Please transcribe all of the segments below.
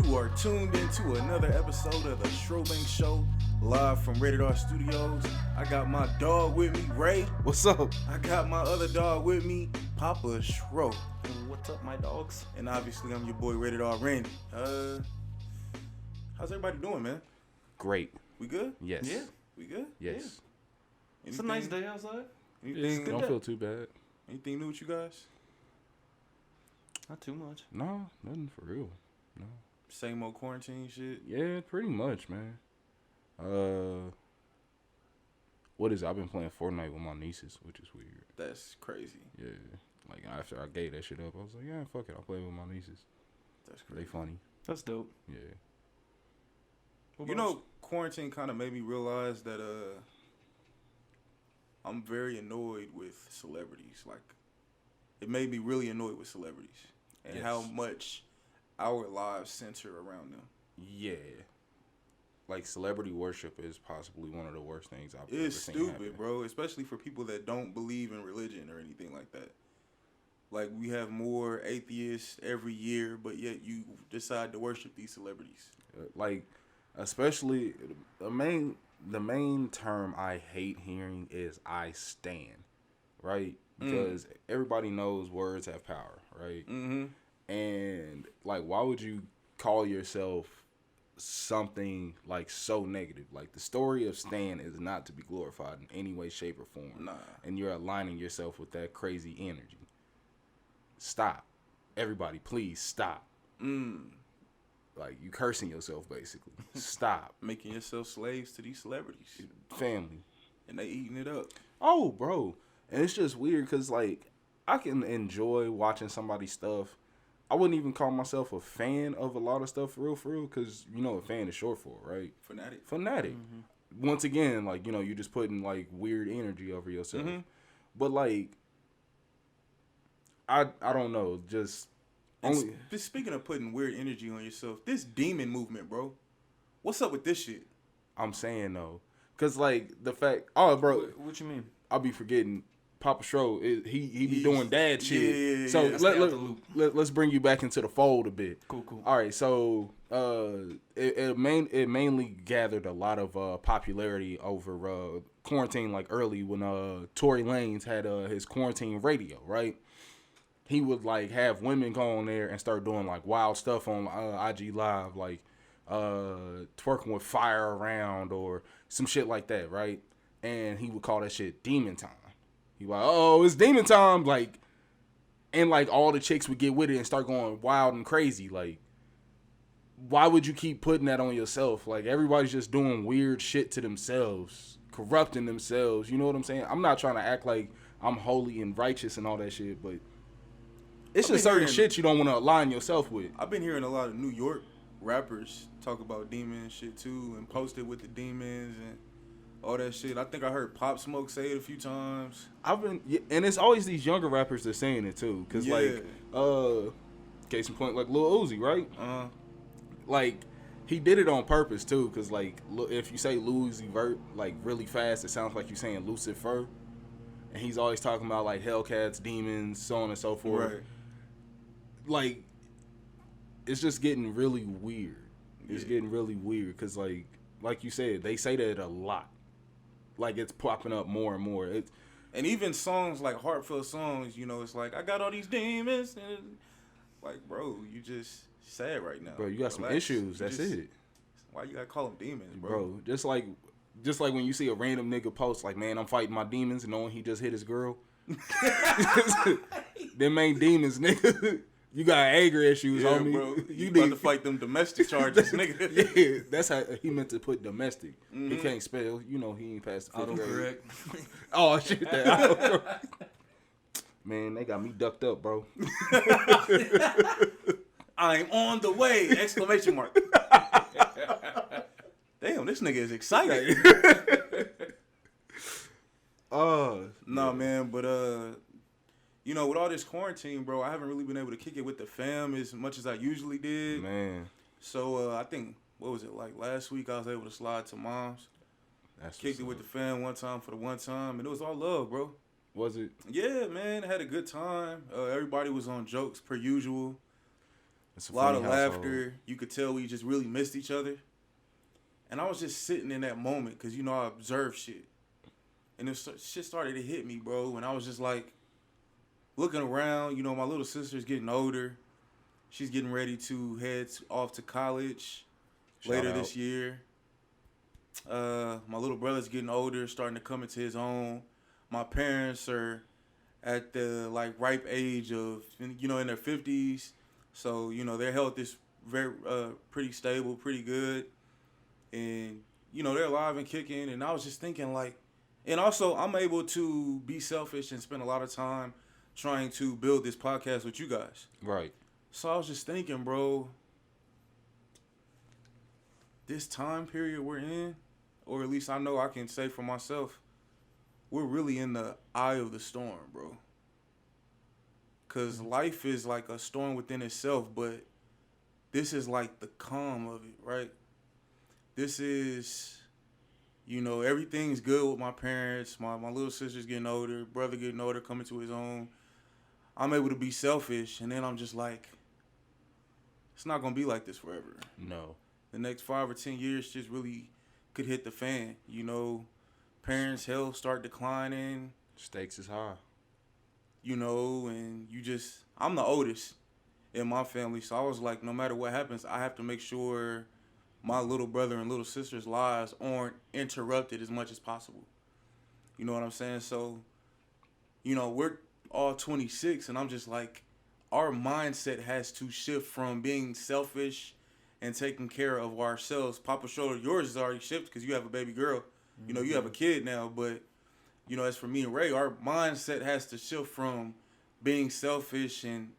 You are tuned into another episode of the Schrobank Show, live from Rated R Studios. I got my dog with me, Ray. What's up? I got my other dog with me, Papa Schro. What's up, my dogs? And obviously, I'm your boy, Rated R Randy. How's everybody doing, man? Great. We good? Yes. Yeah. We good? Yes. It's a nice day outside. Anything, Don't feel too bad. anything new with you guys? Not too much. No, nothing for real. No. Same old quarantine shit? Yeah, pretty much, man. What is it? I've been playing Fortnite with my nieces, which is weird. That's crazy. Yeah. Like, after I gave that shit up, I was like, yeah, fuck it. I'll play with my nieces. That's They crazy. funny. That's dope. Yeah. You know, quarantine kind of made me realize that I'm very annoyed with celebrities. Like, it made me really annoyed with celebrities and Yes. how much our lives center around them. Yeah. Like, celebrity worship is possibly one of the worst things I've ever It's seen stupid, happen. bro, especially for people that don't believe in religion or anything like that. Like, we have more atheists every year, but yet you decide to worship these celebrities. Like, especially the main term I hate hearing is "I stand," right? Because everybody knows words have power, right? Mm-hmm. And like, why would you call yourself something like so negative? Like, the story of Stan is not to be glorified in any way, shape, or form. Nah. And you're aligning yourself with that crazy energy. Stop, everybody, please stop. Like, you cursing yourself, basically. Stop. Making yourself slaves to these celebrities. Family. And they eating it up. Oh, bro. And it's just weird because, like, I can enjoy watching somebody's stuff. I wouldn't even call myself a fan of a lot of stuff for real, because you know what fan is short for, right? Fanatic. Once again, like, you know, you're just putting, like, weird energy over yourself. But, like, I don't know, just... And speaking of putting weird energy on yourself, this demon movement, bro. What's up with this shit? I'm saying, though. Because, like, the fact... Oh, bro. What you mean? I'll be forgetting. Papa Schro, he be doing dad shit. Yeah. So Stay out the loop. let's bring you back into the fold a bit. Cool. All right, so it mainly gathered a lot of popularity over quarantine, like early when Tory Lanez had his quarantine radio, right? He would like have women go on there and start doing like wild stuff on IG Live, like twerking with fire around or some shit like that, right? And he would call that shit demon time. He like, oh, it's demon time, like, and like all the chicks would get with it and start going wild and crazy. Like, why would you keep putting that on yourself? Like, everybody's just doing weird shit to themselves, corrupting themselves. You know what I'm saying? I'm not trying to act like I'm holy and righteous and all that shit, but it's just certain shit you don't want to align yourself with. I've been hearing a lot of New York rappers talk about demon shit too and post it with the demons and all that shit. I think I heard Pop Smoke say it a few times. And it's always these younger rappers that's saying it too. Cause like, case in point, like Lil Uzi, right? Like, he did it on purpose too. Cause like, if you say Lil Uzi Vert like really fast, it sounds like you're saying Lucifer. And he's always talking about like Hellcats, demons, so on and so forth. Right. Like, it's just getting really weird. It's getting really weird because like you said, they say that a lot. Like, it's popping up more and more. And even songs like heartfelt songs, you know, it's like, I got all these demons. And like, bro, you just sad right now. Bro, you got some Relax. issues. That's it. Why you gotta call them demons, bro? Bro, just like when you see a random nigga post like, man, I'm fighting my demons, knowing he just hit his girl. Them ain't demons, nigga. You got anger issues, Yeah, homie. bro. You about to fight them domestic charges, nigga. Yeah, that's how he meant to put domestic. He can't spell. You know, he ain't passed the 5th grade. Autocorrect. Oh, shit. That man, they got me ducked up, bro. I'm on the way! Exclamation mark. Damn, this nigga is excited. Nah, man, but you know, with all this quarantine, bro, I haven't really been able to kick it with the fam as much as I usually did. Man, So I think, what was it, like last week I was able to slide to mom's. Kicked it with the fam one time for the one time, and it was all love, bro. Was it? Yeah, man, had a good time. Everybody was on jokes per usual. It's a lot funny of household. laughter. You could tell we just really missed each other. And I was just sitting in that moment because, you know, I observed shit. And this shit started to hit me, bro. And I was just like, looking around, you know, my little sister's getting older. She's getting ready to head off to college later this year. My little brother's getting older, starting to come into his own. My parents are at the like ripe age of, you know, in their 50s. So, you know, their health is very pretty stable, pretty good. And, you know, they're alive and kicking. And I was just thinking like, and also I'm able to be selfish and spend a lot of time trying to build this podcast with you guys. Right. So I was just thinking, bro, this time period we're in, or at least I know I can say for myself, we're really in the eye of the storm, bro. Because life is like a storm within itself, but this is like the calm of it, right? This is, you know, everything's good with my parents. My little sister's getting older, brother getting older, coming to his own. I'm able to be selfish, and then I'm just like, it's not going to be like this forever. No. The next 5 or 10 years just really could hit the fan. You know, parents' health start declining. Stakes is high. You know, and I'm the oldest in my family. So I was like, no matter what happens, I have to make sure my little brother and little sister's lives aren't interrupted as much as possible. You know what I'm saying? So, you know, we're all 26, and I'm just like, our mindset has to shift from being selfish and taking care of ourselves. Papa Shoulder, yours is already shifted because you have a baby girl. Mm-hmm. You know, you have a kid now, but, you know, as for me and Ray, our mindset has to shift from being selfish and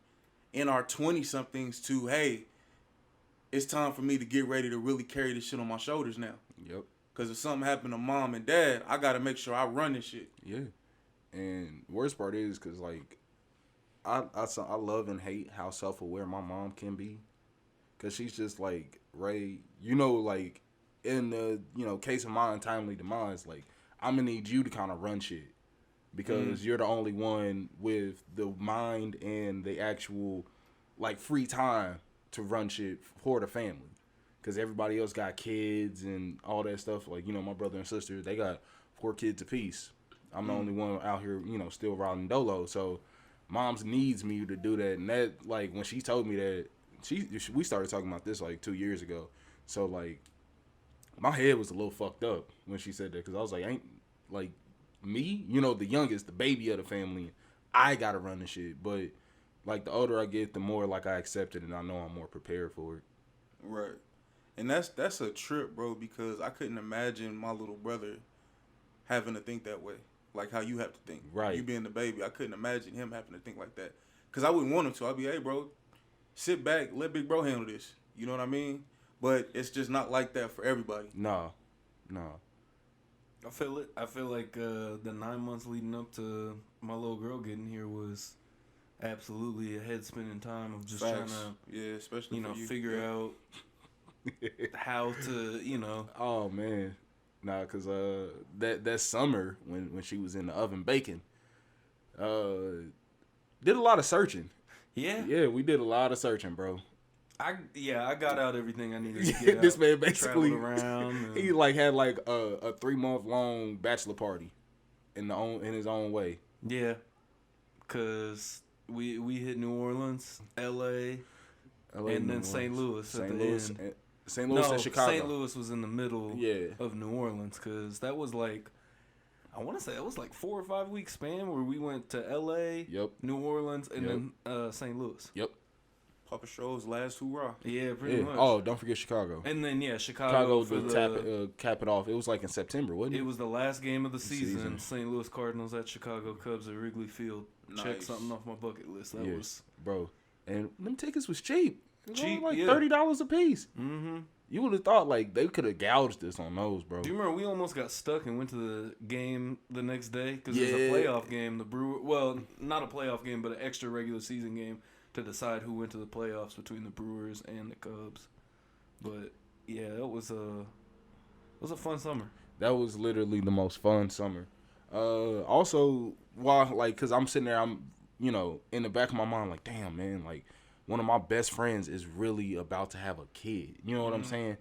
in our 20-somethings to, hey, it's time for me to get ready to really carry this shit on my shoulders now. Yep. Because if something happened to mom and dad, I got to make sure I run this shit. Yeah. And worst part is because, like, I love and hate how self-aware my mom can be. Because she's just like, Ray, you know, like, in the, you know, case of my untimely demise, like, I'm going to need you to kind of run shit. Because you're the only one with the mind and the actual, like, free time to run shit for the family. Because everybody else got kids and all that stuff. Like, you know, my brother and sister, they got 4 kids apiece. I'm the only one out here, you know, still riding dolo. So, Mom's needs me to do that. And that, like, when she told me that, we started talking about this, like, 2 years ago. So, like, my head was a little fucked up when she said that. Because I was like, ain't, like, me, you know, the youngest, the baby of the family, I got to run the shit. But, like, the older I get, the more, like, I accept it and I know I'm more prepared for it. Right. And that's a trip, bro, because I couldn't imagine my little brother having to think that way. Like how you have to think. Right. You being the baby, I couldn't imagine him having to think like that. Because I wouldn't want him to. I'd be, hey, bro, sit back, let big bro handle this. You know what I mean? But it's just not like that for everybody. No. I feel it. I feel like the 9 months leading up to my little girl getting here was absolutely a head spinning time of just Facts. trying to, yeah, especially you know, for you. figure out how to, you know. Oh, man. Nah, because that summer when she was in the oven baking, did a lot of searching. Yeah. Yeah, we did a lot of searching, bro. I got out everything I needed to get This out. man basically Traveled around. he like had like a 3-month long bachelor party in his own way. Yeah, cause we hit New Orleans, L.A. and then St. Louis at the end. St. Louis and Chicago. St. Louis was in the middle Yeah. of New Orleans, cause that was like, I want to say it was like 4 or 5 week span where we went to L.A., Yep. New Orleans, and then St. Louis. Yep. Papa Show's last hoorah. Yeah, pretty much. Oh, don't forget Chicago. And then Chicago for to cap it off. It was like in September, wasn't it? It was the last game of the season. St. Louis Cardinals at Chicago Cubs at Wrigley Field. Nice. Check something off my bucket list. That was bro. And them tickets was cheap. It was cheap, like yeah. $30 a piece. Mm-hmm. You would have thought like they could have gouged us on those, bro. Do you remember we almost got stuck and went to the game the next day because Yeah. it was a playoff game. The Well, not a playoff game, but an extra regular season game to decide who went to the playoffs between the Brewers and the Cubs. But yeah, it was a fun summer. That was literally the most fun summer. Also, cause I'm sitting there, I'm, you know, in the back of my mind, like, damn, man, like, one of my best friends is really about to have a kid. You know what I'm saying?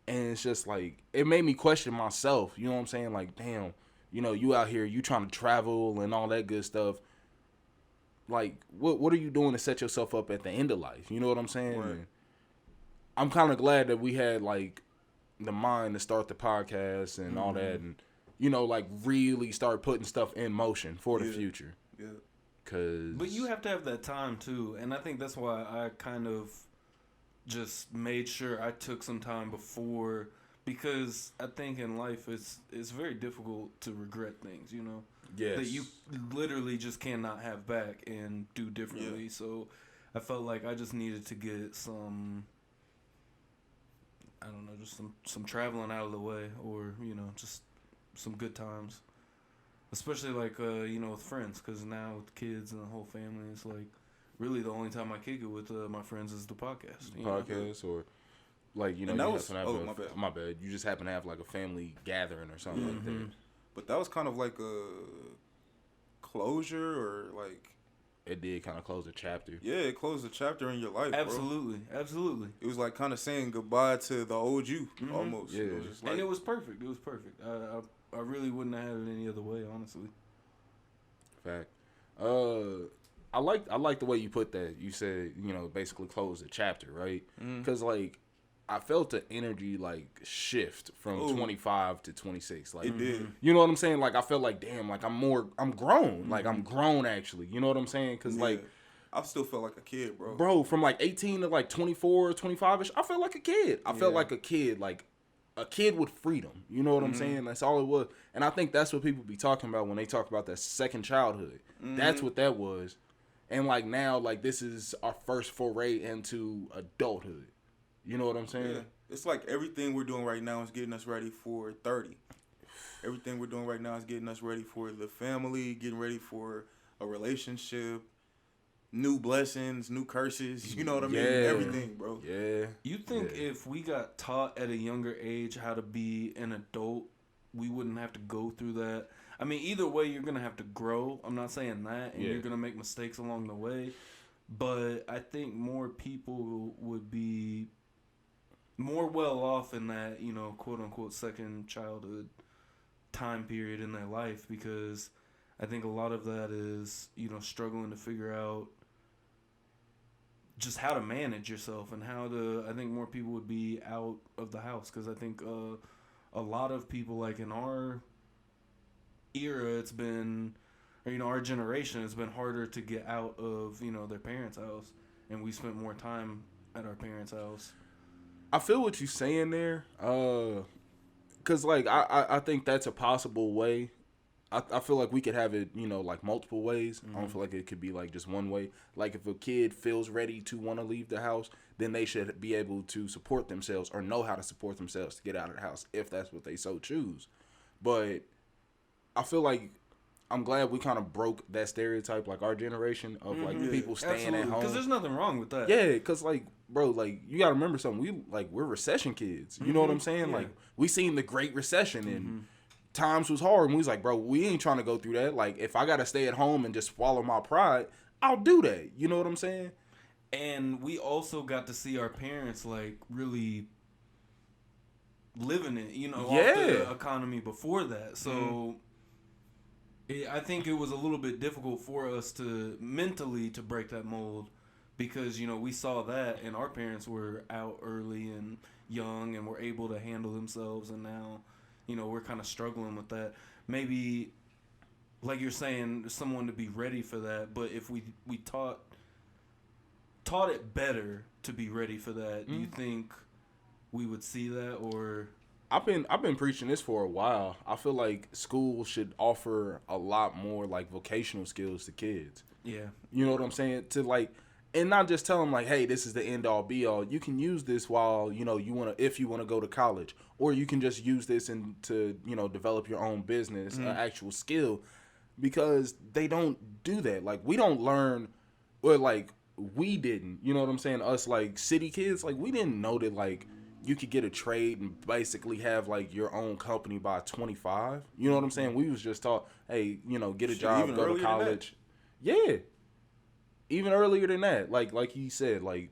And it's just like, it made me question myself. You know what I'm saying? Like, damn, you know, you out here, you trying to travel and all that good stuff. Like, what are you doing to set yourself up at the end of life? You know what I'm saying? Right. And I'm kind of glad that we had, like, the mind to start the podcast and all that, and, you know, like, really start putting stuff in motion for the future. Yeah. But you have to have that time too, and I think that's why I kind of just made sure I took some time before, because I think in life it's very difficult to regret things, you know, Yes. that you literally just cannot have back and do differently. Yeah. So I felt like I just needed to get some, I don't know, just some traveling out of the way, or, you know, just some good times. Especially, like, you know, with friends, because now with kids and the whole family, it's like really the only time I kick it with my friends is the podcast. You know? Podcast, or like, you know, And that you was- happen to have my bad. my bad. You just happen to have like a family gathering or something like that. But that was kind of like a closure, or like, It did kind of close a chapter. yeah, it closed a chapter in your life, bro. Absolutely. It was like kind of saying goodbye to the old you, almost. Yeah. It was just like, And it was perfect. I really wouldn't have had it any other way, honestly. Fact. I like the way you put that. You said, you know, basically close the chapter, right? Because like, I felt the energy like shift from 25 to 26. Like, it did. you know what I'm saying? Like, I felt like, damn, like I'm grown. Like, I'm grown actually. You know what I'm saying? Because like, I still felt like a kid, bro. bro, from like 18 to like 24, 25ish, I felt like a kid. I felt like a kid, like a kid with freedom. You know what I'm saying? That's all it was. And I think that's what people be talking about when they talk about that second childhood. That's what that was. And like now, like this is our first foray into adulthood. You know what I'm saying? Yeah. It's like everything we're doing right now is getting us ready for 30. Everything we're doing right now is getting us ready for the family, getting ready for a relationship, new blessings, new curses. You know what I mean? Yeah. Everything, bro. Yeah. You think if we got taught at a younger age how to be an adult, we wouldn't have to go through that? I mean, either way, you're going to have to grow. I'm not saying that, and you're going to make mistakes along the way. But I think more people would be more well off in that, you know, quote unquote second childhood time period in their life, because I think a lot of that is, you know, struggling to figure out just how to manage yourself and how to. I think more people would be out of the house, because I think a lot of people, like in our era, it's been, or, you know, our generation, it's been harder to get out of, you know, their parents' house, and we spent more time at our parents' house. I feel what you're saying there. Cause like I think that's a possible way. I feel like we could have it, you know, like multiple ways. I don't feel like it could be like just one way. Like if a kid feels ready to want to leave the house, then they should be able to support themselves or know how to support themselves to get out of the house if that's what they so choose. But I feel like I'm glad we kind of broke that stereotype, like our generation of like people staying at home. Because there's nothing wrong with that. Yeah, because like, bro, like you gotta remember something. We're recession kids. You know what I'm saying? Yeah. Like we seen the Great Recession and times was hard, and we was like, bro, we ain't trying to go through that. Like if I gotta stay at home and just swallow my pride, I'll do that. You know what I'm saying? And we also got to see our parents like really living it, you know, off the economy before that. So I think it was a little bit difficult for us to mentally to break that mold, because, you know, we saw that and our parents were out early and young and were able to handle themselves, and now, you know, we're kind of struggling with that. Maybe, like you're saying, someone to be ready for that, but if we taught it better to be ready for that, do you think we would see that? Or I've been preaching this for a while. I feel like school should offer a lot more like vocational skills to kids. yeah, You know what I'm saying? To like, and not just tell them like, hey, this is the end all be all. You can use this while, you know, if you want to go to college, or you can just use this and to, you know, develop your own business, an actual skill, because they don't do that. Like we don't learn, or like we didn't, you know what I'm saying? Us like city kids, like we didn't know that like you could get a trade and basically have like your own company by 25. You know what I'm saying? We was just taught, hey, you know, get a Shit, job, even go to earlier than that. college. Yeah. even earlier than that, like he said, like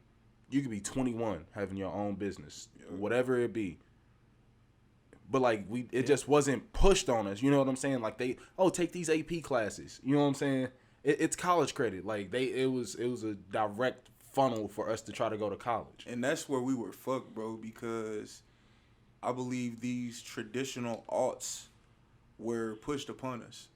you could be 21 having your own business, whatever it be. But like it just wasn't pushed on us. You know what I'm saying? Like take these AP classes. You know what I'm saying? It's college credit. Like it was a direct funnel for us to try to go to college. And that's where we were fucked, bro, because I believe these traditional arts were pushed upon us.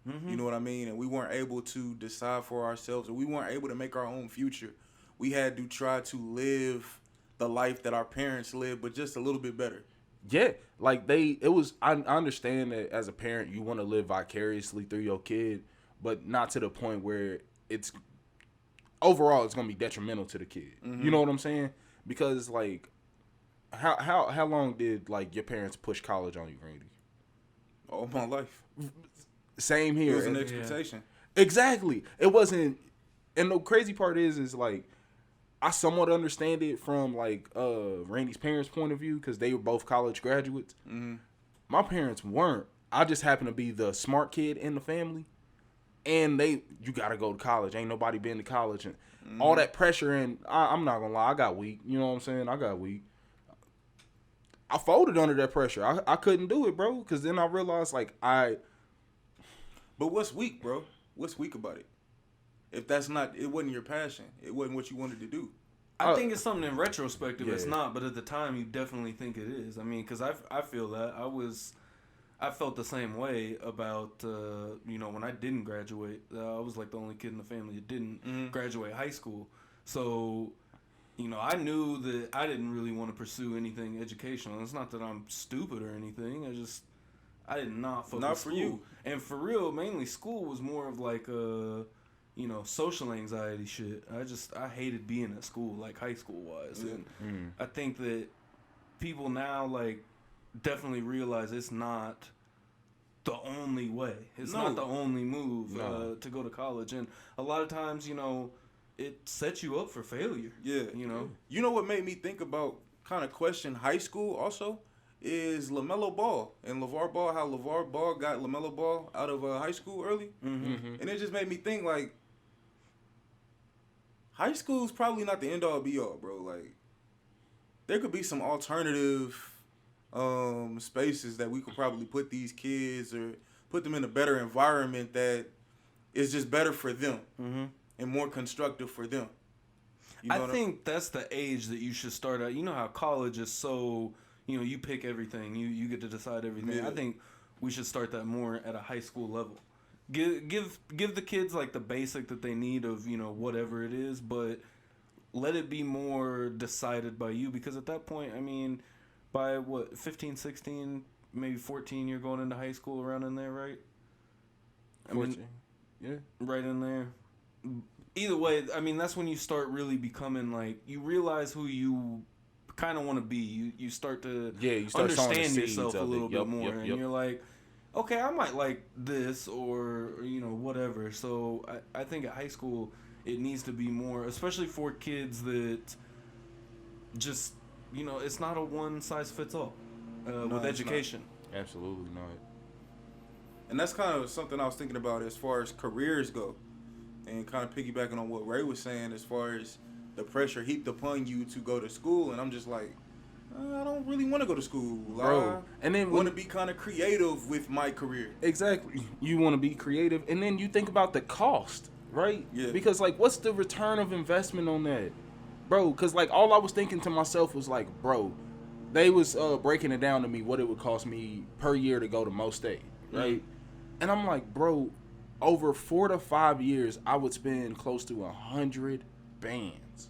Mm-hmm. You know what I mean? And we weren't able to decide for ourselves, or we weren't able to make our own future. We had to try to live the life that our parents lived, but just a little bit better. Yeah, like I understand that as a parent, you want to live vicariously through your kid, but not to the point where it's overall it's gonna be detrimental to the kid. Mm-hmm. You know what I'm saying? Because like, how long did like your parents push college on you, Randy? All my life. Same here. It was an expectation. Exactly. It wasn't. And the crazy part is like, I somewhat understand it from like Randy's parents' point of view because they were both college graduates. Mm-hmm. My parents weren't. I just happened to be the smart kid in the family, and you gotta go to college. Ain't nobody been to college, and all that pressure. And I'm not gonna lie, I got weak. You know what I'm saying? I got weak. I folded under that pressure. I couldn't do it, bro. Because then I realized like But what's weak, bro? What's weak about it? If it wasn't your passion. It wasn't what you wanted to do. I think it's something in retrospective. Yeah. It's not, but at the time you definitely think it is. I mean, because I feel that I felt the same way about when I didn't graduate. I was like the only kid in the family that didn't graduate high school. So, I knew that I didn't really want to pursue anything educational. It's not that I'm stupid or anything. I did not focus. Not for school. You. And for real, mainly school was more of like social anxiety shit. I hated being at school, like high school wise. And I think that people now like definitely realize it's not the only way. It's not the only move to go to college. And a lot of times, it sets you up for failure. Yeah. You know what made me think about kind of question high school also? Is LaMelo Ball and LeVar Ball, how LeVar Ball got LaMelo Ball out of high school early. Mm-hmm. And it just made me think, like, high school's probably not the end-all, be-all, bro. Like, there could be some alternative spaces that we could probably put these kids or put them in a better environment that is just better for them and more constructive for them. I think that's the age that you should start at. You know how college is so... you pick everything. You get to decide everything. Yeah. I think we should start that more at a high school level. Give the kids like the basic that they need of, whatever it is, but let it be more decided by you, because at that point, I mean, by 15, 16, maybe 14, you're going into high school around in there, right? 14. Yeah. Right in there. Either way, I mean, that's when you start really becoming like, you realize who you kind of want to be. You start to understand yourself a little bit more, and you're like, okay, I might like this or whatever. So I think at high school it needs to be more, especially for kids that just it's not a one size fits all with education. Absolutely not. And that's kind of something I was thinking about as far as careers go, and kind of piggybacking on what Ray was saying as far as the pressure heaped upon you to go to school. And I'm just like, I don't really want to go to school, bro. And then want to be kind of creative with my career. Exactly. You want to be creative, and then you think about the cost, right? Yeah. Because like, what's the return of investment on that, bro? Because like, all I was thinking to myself was like, bro, they was breaking it down to me what it would cost me per year to go to Mo State, right? Mm-hmm. And I'm like, bro, over 4 to 5 years, I would spend close to 100 bands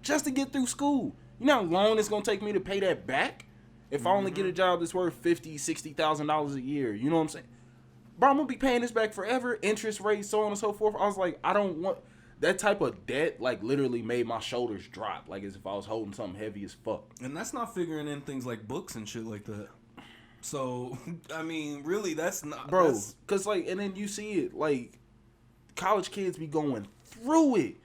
just to get through school. You know how long it's gonna take me to pay that back? If I only get a job that's worth $50,000, $60,000 a year, you know what I'm saying? Bro, I'm gonna be paying this back forever, interest rates, so on and so forth. I was like, I don't want that type of debt. Like, literally made my shoulders drop, like as if I was holding something heavy as fuck. And that's not figuring in things like books and shit like that. So, I mean, really, that's not... Bro, because, like, and then you see it, like, college kids be going through it.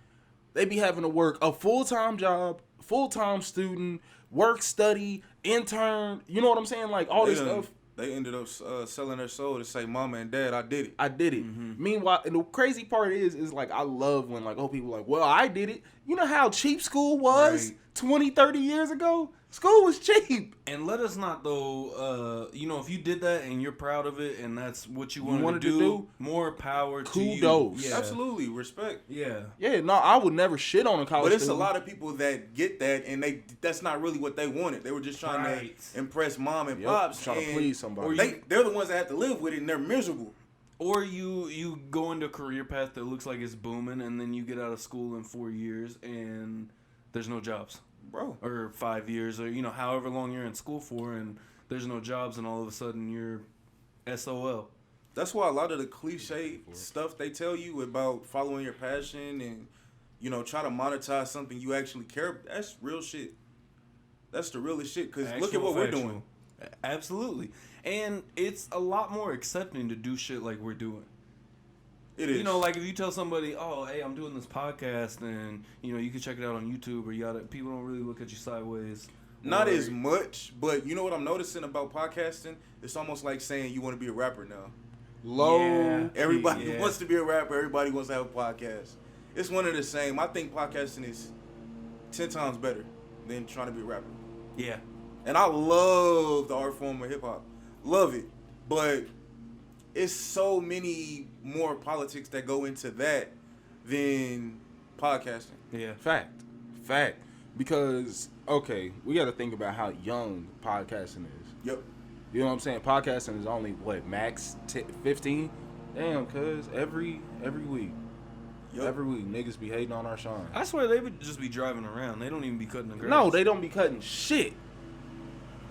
They be having to work a full-time job, full-time student, work, study, intern, you know what I'm saying? Like, all this stuff. They ended up selling their soul to say, "Mama and Dad, I did it." I did it. Meanwhile, and the crazy part is like I love when like people like, well, I did it. You know how cheap school was Right. 20, 30 years ago? School was cheap. And let us not though, if you did that and you're proud of it and that's what you wanted to do, more power to you. kudos. Yeah. Absolutely, respect. Yeah. Yeah, no, I would never shit on a college But it's a student. lot of people that get that, and that's not really what they wanted. They were just trying Right. to impress mom and Yep, pops. trying to and please somebody. They're the ones that have to live with it, and they're miserable. Or you go into a career path that looks like it's booming and then you get out of school in 4 years and there's no jobs. Bro, Or 5 years or however long you're in school for and there's no jobs and all of a sudden you're SOL. that's why a lot of the cliche stuff they tell you about following your passion and, try to monetize something you actually care about, that's real shit. That's the realest shit, because look at what we're doing. Absolutely. And it's a lot more accepting to do shit like we're doing. It is. Like if you tell somebody, oh, hey, I'm doing this podcast and, you can check it out on YouTube or yada, people don't really look at you sideways. Not Or- as much, but you know what I'm noticing about podcasting? It's almost like saying you want to be a rapper now. Low. Yeah. Everybody Yeah. wants to be a rapper. Everybody wants to have a podcast. It's one of the same. I think podcasting is 10 times better than trying to be a rapper. Yeah. And I love the art form of hip hop. Love it. But it's so many more politics that go into that than podcasting. Yeah. Fact. Because, okay, we got to think about how young podcasting is. Yep. You know what I'm saying? Podcasting is only, max 15? Damn, cuz, every week. Yep. Every week, niggas be hating on our shine. I swear they would just be driving around. They don't even be cutting the grass. No, they don't be cutting shit.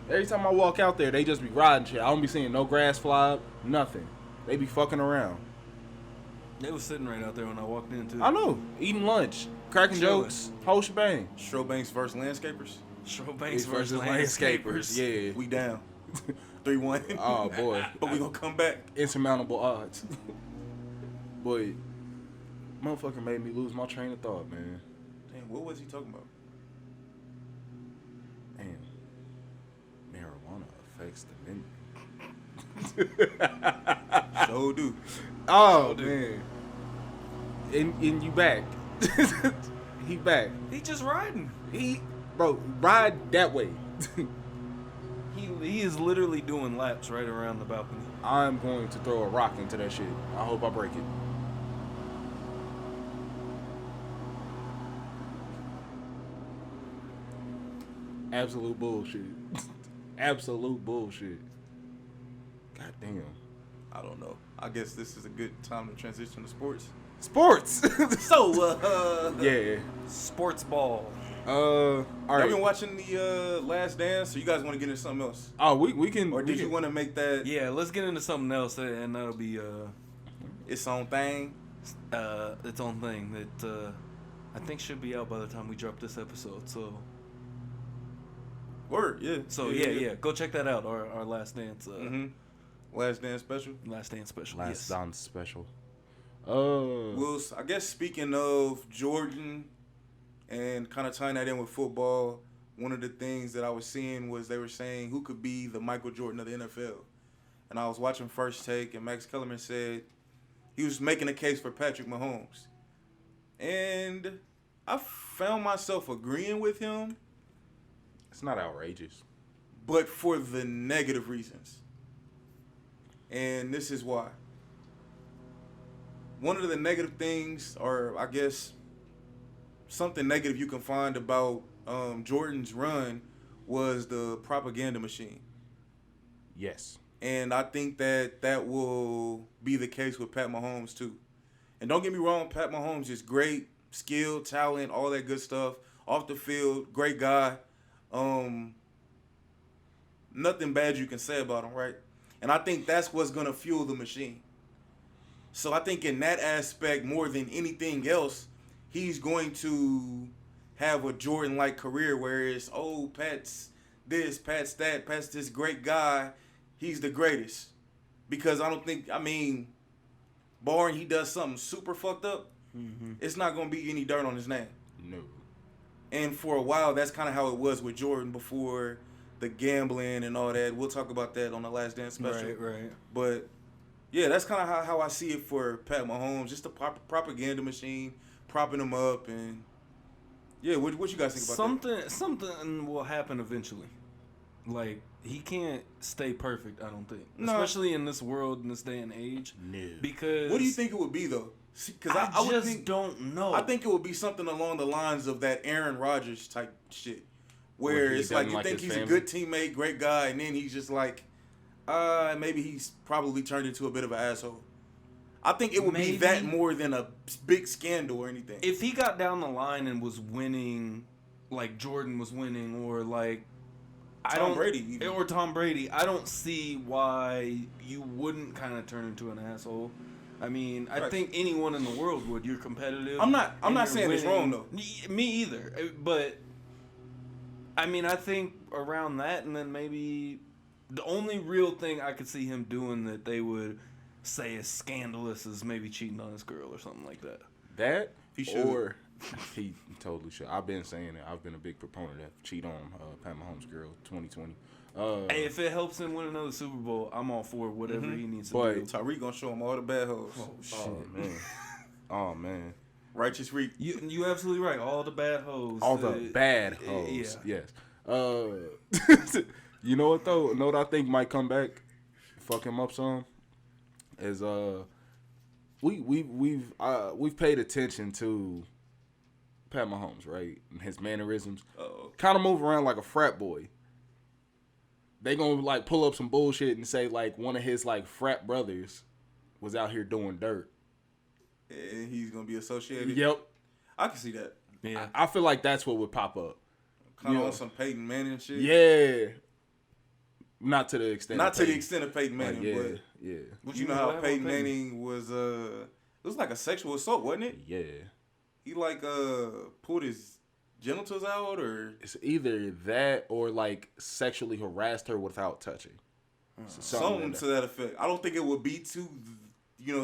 Every time I walk out there, they just be riding shit. I don't be seeing no grass fly up, nothing. They be fucking around. They was sitting right out there when I walked in too. I know. Eating lunch, cracking Chilling. jokes, whole shebang. Strobanks versus landscapers. Strobanks versus landscapers. Yeah. We down. 3-1. Oh, boy. But we gonna come back. Insurmountable odds. Boy, motherfucker made me lose my train of thought, man. Damn, what was he talking about? Man, marijuana affects the memory. So do. Oh, man. And you back. He back. He just riding. Bro, ride that way. He is literally doing laps right around the balcony. I'm going to throw a rock into that shit. I hope I break it. Absolute bullshit. Absolute bullshit. God damn. I don't know. I guess this is a good time to transition to sports. Sports. So, Yeah. Sports ball. All I've right. been watching the Last Dance, so you guys want to get into something else? Oh, we can. Or we did can- you want to make that Yeah, let's get into something else, and that'll be its own thing? its own thing that I think should be out by the time we drop this episode. So Word, yeah. yeah. Go check that out. Our Last Dance. Last Dance special. Last Dance special. Last yes. Dance special. Well, I guess speaking of Jordan and kind of tying that in with football, one of the things that I was seeing was they were saying who could be the Michael Jordan of the NFL. And I was watching First Take, and Max Kellerman said he was making a case for Patrick Mahomes. And I found myself agreeing with him, It's not outrageous. but for the negative reasons. And this is why. One of the negative things, or I guess something negative you can find about Jordan's run, was the propaganda machine. Yes. And I think that will be the case with Pat Mahomes too. And don't get me wrong, Pat Mahomes is great, skill, talent, all that good stuff. Off the field, great guy. Nothing bad you can say about him, right? And I think that's what's going to fuel the machine. So I think in that aspect, more than anything else, he's going to have a Jordan-like career where it's, oh, Pat's this, Pat's that, Pat's this great guy. He's the greatest. Because I don't think, barring he does something super fucked up, it's not going to be any dirt on his name. No. And for a while, that's kind of how it was with Jordan before the gambling and all that. We'll talk about that on the Last Dance special. Right. But yeah, that's kind of how I see it for Pat Mahomes. Just a propaganda machine, propping him up, and yeah. What you guys think about that? Something will happen eventually. Like, he can't stay perfect, I don't think. No. Especially in this world, in this day and age. No. Because What do you think it would be though? Because I would just think, don't know. I think it would be something along the lines of that Aaron Rodgers type shit, where he it's like doesn't you like think his he's family? a good teammate, great guy, and then he's just like, maybe he's probably turned into a bit of an asshole. I think it would be Maybe. that more than a big scandal or anything. If he got down the line and was winning, like Jordan was winning, or like Tom Brady even. or Tom Brady, I don't see why you wouldn't kind of turn into an asshole. I mean, I Right. think anyone in the world would. You're competitive. I'm not and you're saying it's wrong, though. Me either. But I mean, I think around that, and then maybe the only real thing I could see him doing that they would say is scandalous is maybe cheating on his girl or something like that. That He should. or he totally should. I've been saying it. I've been a big proponent of cheat on Pat Mahomes' girl 2020. Hey, if it helps him win another Super Bowl, I'm all for whatever he needs to But- do. Tyreek gonna show him all the bad hoes. oh man, oh man, Righteous Reek. You absolutely right. All the bad hoes. all the bad hoes. Yeah. Yes. You know what though? Know what I think might come back, fuck him up some, is we've paid attention to Pat Mahomes, right? And his mannerisms. Uh-oh. Kind of move around like a frat boy. They gonna like pull up some bullshit and say like one of his like frat brothers was out here doing dirt. And he's gonna be associated. Yep. I can see that. Yeah. I feel like that's what would pop up. Kind of Yeah. on some Peyton Manning shit. Yeah. Not to the extent. Not of to the Peyton. extent of Peyton Manning, Like, yeah, but yeah, you know What how happened Peyton with Peyton? Manning was it was like a sexual assault, wasn't it? yeah. He like pulled his genitals out or It's either that or like sexually harassed her without touching. something to that effect. I don't think it would be to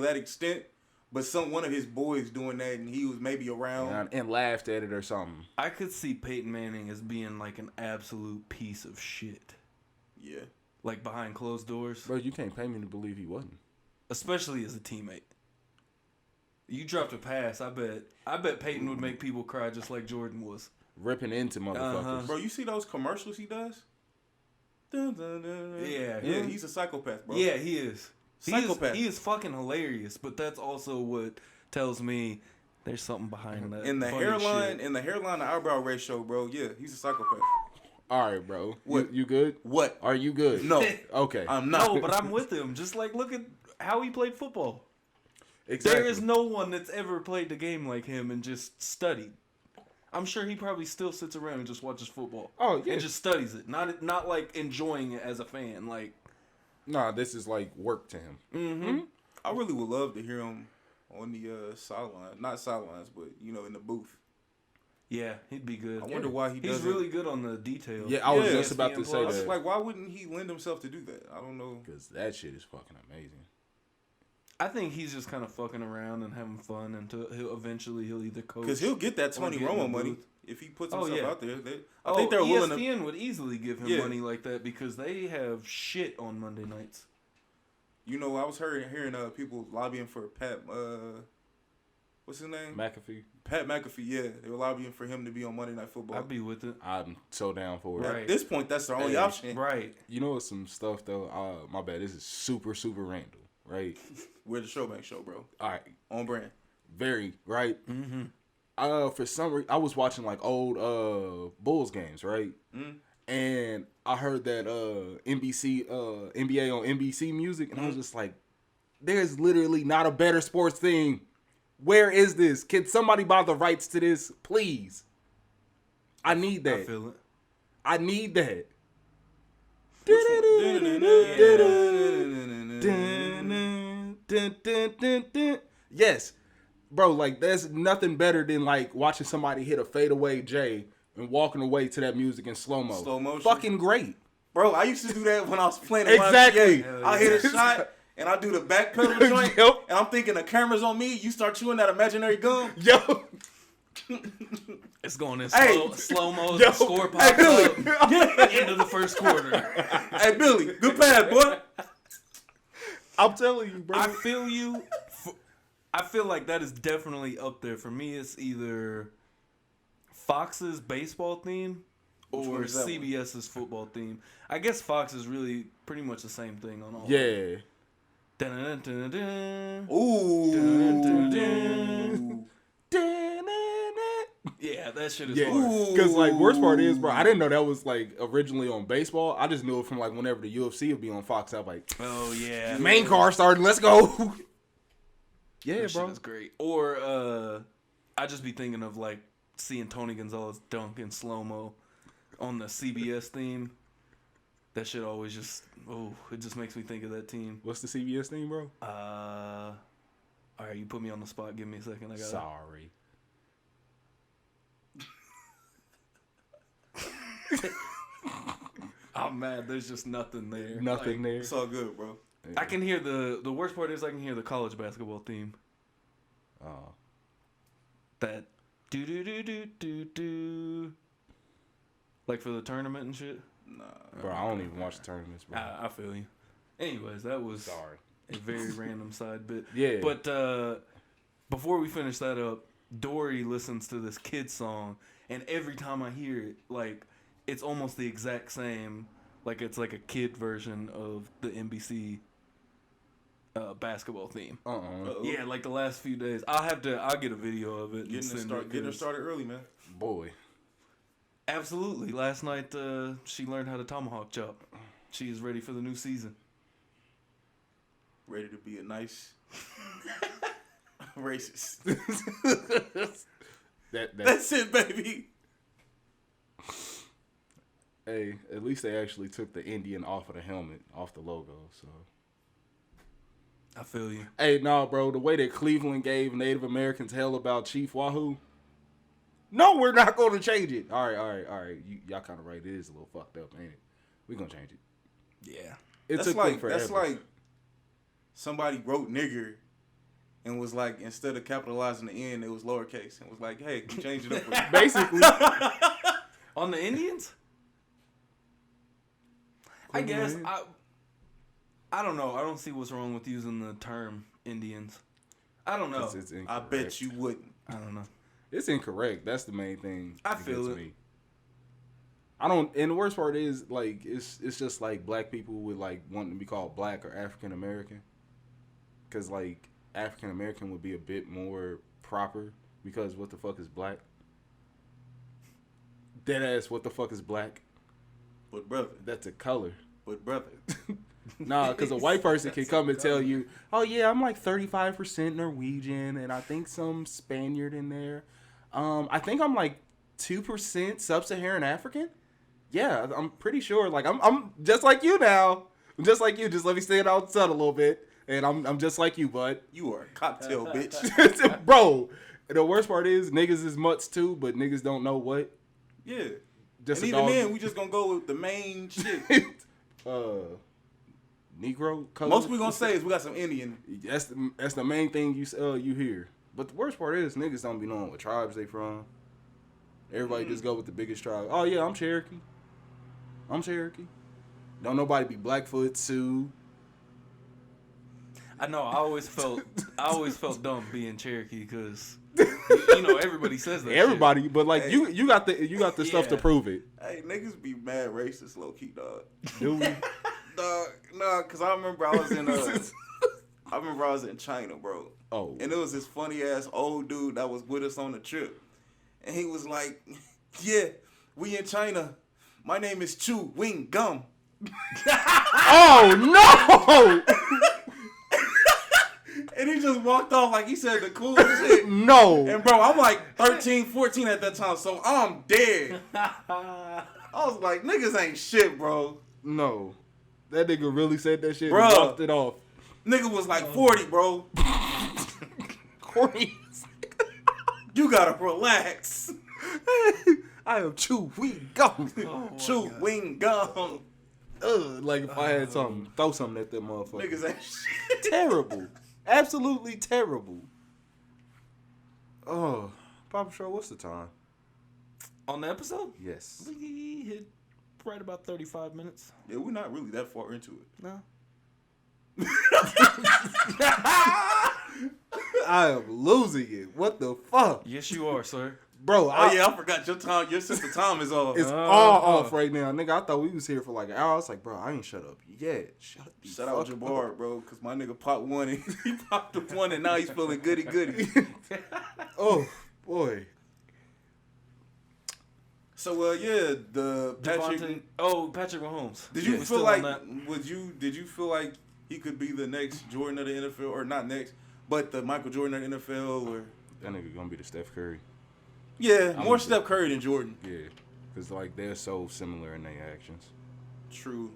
that extent, but one of his boys doing that and he was maybe around. And laughed at it or something. I could see Peyton Manning as being like an absolute piece of shit. Yeah. Like behind closed doors. Bro, you can't pay me to believe he wasn't. Especially as a teammate. You dropped a pass, I bet Peyton would make people cry just like Jordan was. Ripping into motherfuckers. Uh-huh. Bro, you see those commercials he does? Dun, dun, dun, dun. Yeah. Yeah, he's a psychopath, bro. Yeah, he is. Psychopath. He is fucking hilarious, but that's also what tells me there's something behind that. In the funny hairline, shit. the eyebrow ratio, bro. Yeah, he's a psychopath. All right, bro. What? You good? What? Are you good? No, Okay. I'm not. No, but I'm with him. Just like look at how he played football. exactly. There is no one that's ever played the game like him and just studied. I'm sure he probably still sits around and just watches football. Oh, yeah. And just studies it. Not like enjoying it as a fan. Like Nah, this is like work to him. I really would love to hear him on the sideline, not sidelines, but in the booth. yeah, he'd be good. I wonder why he He's doesn't. really good on the details. Yeah, I was Yeah, just about to ESPN say I Plus. was that. like, why wouldn't he lend himself to do that? I don't know. Because that shit is fucking amazing. I think he's just kind of fucking around and having fun until eventually he'll either coach. Because he'll get that or Tony get in Romo the money booth. if he puts Oh, himself yeah. out there. I think they're willing to. ESPN would easily give him Yeah. money like that because they have shit on Monday nights. I was hearing people lobbying for Pat. What's his name? McAfee. Pat McAfee. Yeah, they were lobbying for him to be on Monday Night Football. I'd be with it. I'm so down for it. Right. At this point, that's their only Hey. option. Right. You know what's some stuff though? My bad. This is super, super random, right? We're the Showbank Show, bro. All right. On brand. Very, right? Mm-hmm. For some reason, I was watching like old Bulls games, right? Mm. And I heard that NBA on NBC Music, and I was just like, there's literally not a better sports thing. Where is this? Can somebody buy the rights to this, please? I need that. I feel it. I need that. Yes, bro. Like, there's nothing better than like watching somebody hit a fadeaway J and walking away to that music in slow mo. Slow motion. Fucking great. Bro, I used to do that when I was playing at Exactly. YMCA. I hit a shot and I do the back pedal joint, Yep. and I'm thinking the camera's on me. You start chewing that imaginary gum. Yo. It's going in Hey. slow mo. Yo, The score Hey, pops Billy. up. End of the first quarter. Hey, Billy. Good pass, boy. I'm telling you, bro. I feel you. I feel like that is definitely up there. For me, it's either Fox's baseball theme Which or one is that one? CBS's football theme. I guess Fox is really pretty much the same thing on all. Yeah. Dun-dun-dun-dun-dun. Ooh. Yeah, that shit is Yeah, hard. because like worst part is, bro, I didn't know that was like originally on baseball. I just knew it from like whenever the UFC would be on Fox. I was like, Oh yeah, main car started, let's go. Yeah, that bro. shit is great. Or I just be thinking of like seeing Tony Gonzalez dunk in slow mo on the CBS theme. That shit always just it just makes me think of that team. What's the CBS thing, bro? All right, you put me on the spot. Give me a second. I got Sorry. I'm mad. There's just nothing there. Nothing Like, there. It's all good, bro. I can hear the worst part is I can hear the college basketball theme. Oh. That do do do do do do. Like for the tournament and shit. Nah. Bro, I don't even watch the tournaments, bro. I feel you. Anyways, that was Sorry. a very random side bit. Yeah. But before we finish that up, Dory listens to this kid song, and every time I hear it, like it's almost the exact same. Like it's like a kid version of the NBC basketball theme. Yeah, like the last few days. I'll get a video of it. Getting her started early, man. Boy. Absolutely. Last night she learned how to tomahawk chop. She is ready for the new season. Ready to be a nice racist. That's it, baby. Hey, at least they actually took the Indian off of the helmet, off the logo. So, I feel you. hey, no, bro, the way that Cleveland gave Native Americans hell about Chief Wahoo, no, we're not going to change it. All right. Y'all kind of right. It is a little fucked up, ain't it? We're going to change it. Yeah. It That's took them like forever. that's like somebody wrote nigger and was like, instead of capitalizing the N, it was lowercase and was like, hey, can you change it up for me? Basically. On the Indians? I guess I don't know. I don't see what's wrong with using the term Indians. I don't know. It's I incorrect. bet you wouldn't. I don't know. It's incorrect. That's the main thing. I that feel gets it. me. I don't, and the worst part is like it's just like black people would like wanting to be called black or African American, because like African American would be a bit more proper because what the fuck is black? Deadass, what the fuck is black? But brother, That's a color. but brother. Nah, because a white person can come and tell you, oh yeah, I'm like 35% Norwegian and I think some Spaniard in there. I think I'm like 2% Sub-Saharan African. Yeah, I'm pretty sure. Like I'm just like you now. I'm just like you. Just let me stand out the sun a little bit, and I'm just like you, bud. You are a cocktail bitch. Bro, the worst part is niggas is mutts too, but niggas don't know what. Yeah. Just And a even dog. then, we just gonna go with the main shit. Negro color. Most we gonna say is we got some Indian. That's the main thing you hear. But the worst part is niggas don't be knowing what tribes they from. Everybody just go with the biggest tribe. Oh yeah, I'm Cherokee. I'm Cherokee. Don't nobody be Blackfoot, Sioux. I know. I always felt dumb being Cherokee because you know everybody says that. Everybody, but like Hey. you got the stuff to Yeah. prove it. Hey, niggas be mad racist, low key, dog. Do we? Dog, nah, cause I remember I was in China, bro. Oh. And it was this funny ass old dude that was with us on the trip. And he was like, yeah, we in China. My name is Chu Wing Gum. Oh no! And he just walked off like he said the coolest shit. No. And bro, I'm like 13, 14 at that time, so I'm dead. I was like, niggas ain't shit, bro. No. That nigga really said that shit Bruh. and walked it off. Nigga was like 40, bro. Corny. You gotta relax. I am Chew Wing Gum. Chew Wing Gum. Like if I had something, throw something at that motherfucker. Niggas ain't shit. Terrible. Absolutely terrible. Oh, Papa Show, what's the time? On the episode, Yes. we hit right about 35 minutes. Yeah, we're not really that far into it. No. I am losing it. What the fuck? Yes, you are, sir. Bro, Oh yeah, I forgot your sense of time is off. it's all off right now. Nigga, I thought we was here for like an hour. I was like, bro, I ain't shut up yet. Shut up. Shout out Jabbar, bro, because my nigga popped one and he popped the one and now he's feeling goody goody. Oh, boy. So yeah, the Patrick. Patrick Mahomes. Did you We feel still like on that? did you feel like he could be the next Jordan of the NFL, or not next, but the Michael Jordan of the NFL, or That nigga gonna be the Steph Curry. yeah, I'm more with Steph Curry than Jordan. Yeah. Because, like, they're so similar in their actions. True.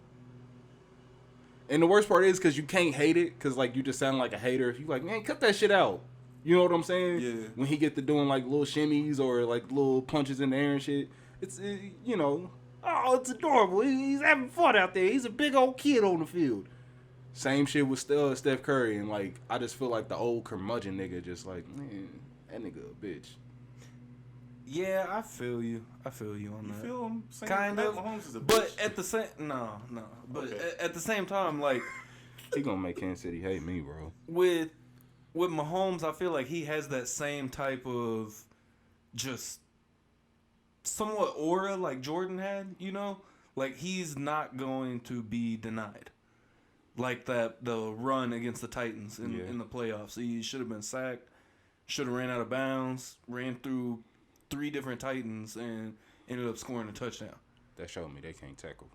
And the worst part is because you can't hate it because, like, you just sound like a hater. You like, man, cut that shit out. You know what I'm saying? Yeah. When he get to doing, like, little shimmies or, like, little punches in the air and shit, it's, you know, oh, it's adorable. He's having fun out there. He's a big old kid on the field. Same shit with Steph Curry. And, like, I just feel like the old curmudgeon nigga just like, man, that nigga a bitch. Yeah, I feel you. I feel you on You that. feel him saying Kind Pat of. Mahomes is a But bitch? at the same no. But Okay. at the same time, like He gonna make Kansas City hate me, bro. with Mahomes, I feel like he has that same type of just somewhat aura like Jordan had, you know? Like he's not going to be denied. Like the run against the Titans in the playoffs. He should have been sacked, should have ran out of bounds, ran through 3 different Titans and ended up scoring a touchdown. That showed me they can't tackle.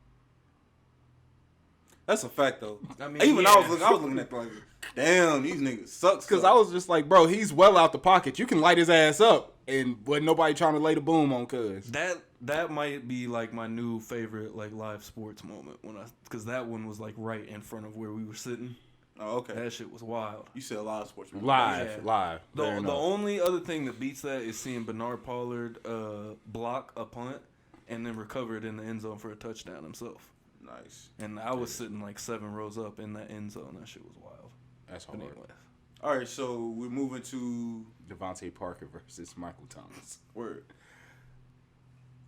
That's a fact though. I mean, Even yeah. I was looking at like, damn, these niggas sucks. Because I was just like, bro, he's well out the pocket. You can light his ass up. And wasn't nobody trying to lay the boom on cuz. That might be like my new favorite like live sports moment because that one was like right in front of where we were sitting. Oh, okay. That shit was wild. You said a lot of sports. Live. The Fair enough. only other thing that beats that is seeing Bernard Pollard block a punt and then recover it in the end zone for a touchdown himself. Nice. And I was sitting like 7 rows up in that end zone. That shit was wild. That's But hard. anyway, All right, so we're moving to Devontae Parker versus Michael Thomas. word.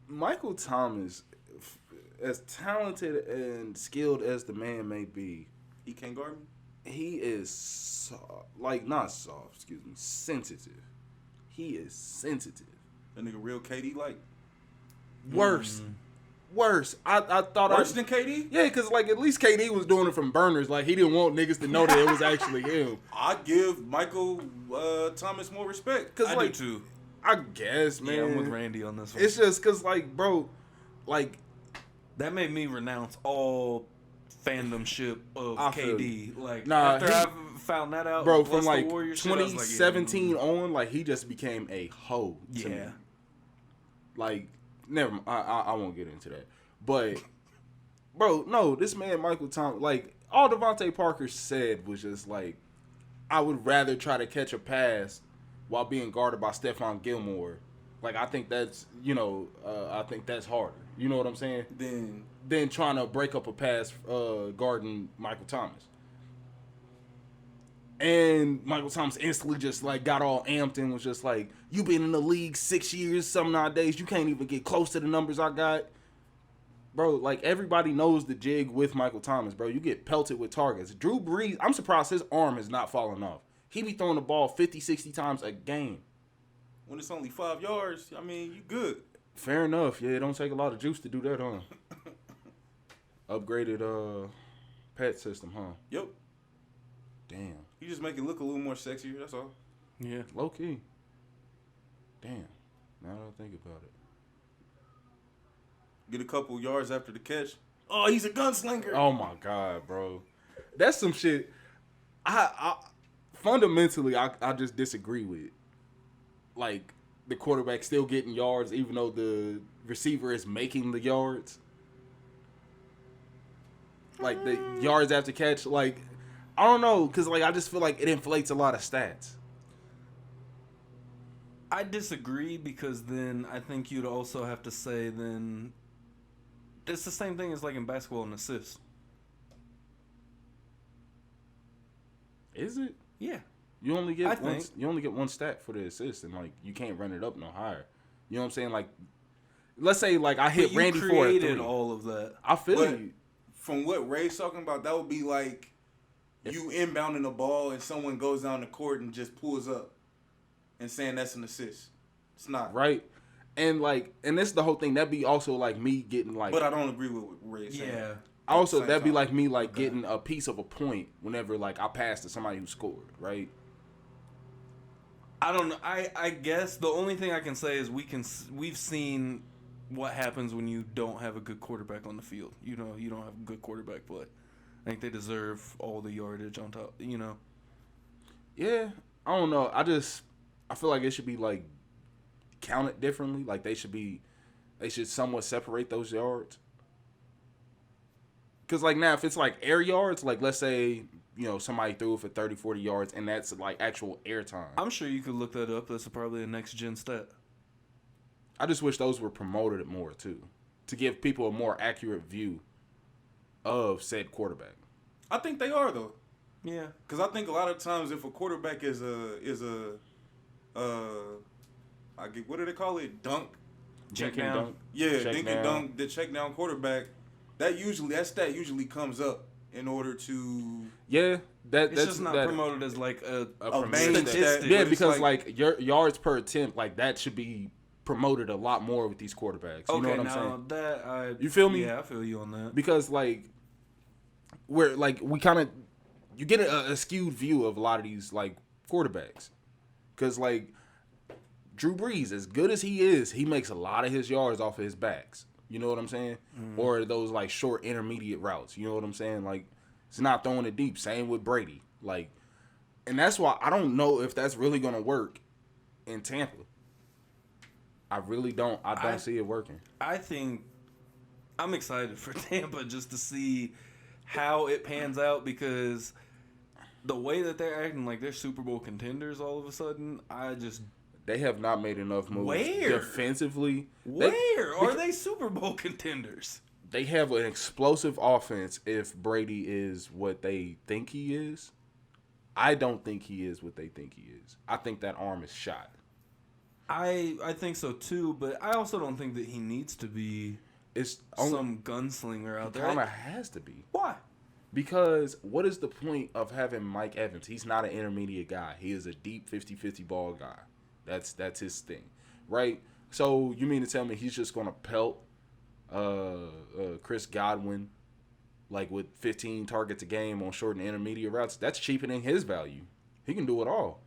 Michael Thomas, as talented and skilled as the man may be, He can't guard me. he is sensitive. He is sensitive. That nigga real KD like Worse. I thought worse than KD. Yeah, because like at least KD was doing it from burners. Like he didn't want niggas to know that it was actually him. I give Michael Thomas more respect. Cause I like do too. I guess, man. Yeah, I'm with Randy on this one. It's just cause like, bro, like That made me renounce all fandomship of I feel KD. Like Nah, after I found that out, bro, plus from like the Warriors shit, I was like, 2017 on, like he just became a hoe. To Yeah. me. Like, never mind. I won't get into that. But, bro, no, this man Michael Thomas, like all Devontae Parker said was just like, I would rather try to catch a pass while being guarded by Stephon Gilmore. Like I think that's I think that's harder. You know what I'm saying? Than trying to break up a pass guarding Michael Thomas. And Michael Thomas instantly just like got all amped and was just like, you been in the league 6 years, some nowadays, you can't even get close to the numbers I got. Bro, like everybody knows the jig with Michael Thomas, bro. You get pelted with targets. Drew Brees, I'm surprised his arm has not fallen off. He be throwing the ball 50, 60 times a game. When it's only 5 yards, I mean, you good. Fair enough. Yeah, it don't take a lot of juice to do that, huh? Upgraded pet system, huh? Yep. Damn. You just make it look a little more sexier. That's all. Yeah. Low key. Damn. Now that I think about it. Get a couple yards after the catch. Oh, he's a gunslinger. Oh my god, bro. That's some shit I fundamentally I just disagree with. Like the quarterback still getting yards even though the receiver is making the yards. Like the yards after catch, like I don't know, cause like I just feel like it inflates a lot of stats. I disagree because then I think you'd also have to say then it's the same thing as like in basketball and assists. Is it? Yeah. You only get I one, think. you only get one stat for the assist, and like you can't run it up no higher. You know what I'm saying? Like let's say like I hit But you Randy for a created 3. all of that. I feel But you. from what Ray's talking about, that would be like you inbounding the ball and someone goes down the court and just pulls up and saying that's an assist. It's not. Right? And this is the whole thing. That'd be also like me getting like. But I don't agree with what Ray's saying. Yeah. Also, Same that'd be time. like me like getting a piece of a point whenever like I pass to somebody who scored. Right? I don't know. I guess the only thing I can say is we've seen what happens when you don't have a good quarterback on the field. You know, you don't have good quarterback play. I think they deserve all the yardage on top. You know. Yeah. I don't know. I feel like it should be like counted differently. Like they should somewhat separate those yards. Because like now, if it's like air yards, like let's say somebody threw it for 30, 40 yards, and that's like actual air time. I'm sure you could look that up. That's probably a next gen stat. I just wish those were promoted more too, to give people a more accurate view of said quarterback. I think they are though. Yeah. Because I think a lot of times if a quarterback is I get, what do they call it? Dunk. Check Dink and down. dunk. Yeah, Check dink down. and dunk. The check down quarterback. That stat usually comes up in order to. Yeah, It's that's just not that, promoted as like a main statistic. stat. Yeah, But it's because like- like your yards per attempt, like that should be promoted a lot more with these quarterbacks. You know what I'm now saying? that I You feel me? Yeah, I feel you on that. Because like where like we kind of you get a skewed view of a lot of these like quarterbacks, because like Drew Brees, as good as he is, he makes a lot of his yards off of his backs. You know what I'm saying? Or those like short intermediate routes. You know what I'm saying? Like he's not throwing it deep. Same with Brady. Like, and that's why I don't know if that's really gonna work in Tampa. I really don't. I don't see it working. I think I'm excited for Tampa just to see how it pans out, because the way that they're acting like they're Super Bowl contenders all of a sudden, They have not made enough moves Where? defensively. where are they Super Bowl contenders? They have an explosive offense if Brady is what they think he is. I don't think he is what they think he is. I think that arm is shot. I think so too, but I also don't think that he needs to be It's some gunslinger out there. kind of has to be. Why? Because what is the point of having Mike Evans? He's not an intermediate guy. He is a deep 50-50 ball guy. That's his thing, right? So you mean to tell me he's just going to pelt Chris Godwin like with 15 targets a game on short and intermediate routes? That's cheapening his value. He can do it all.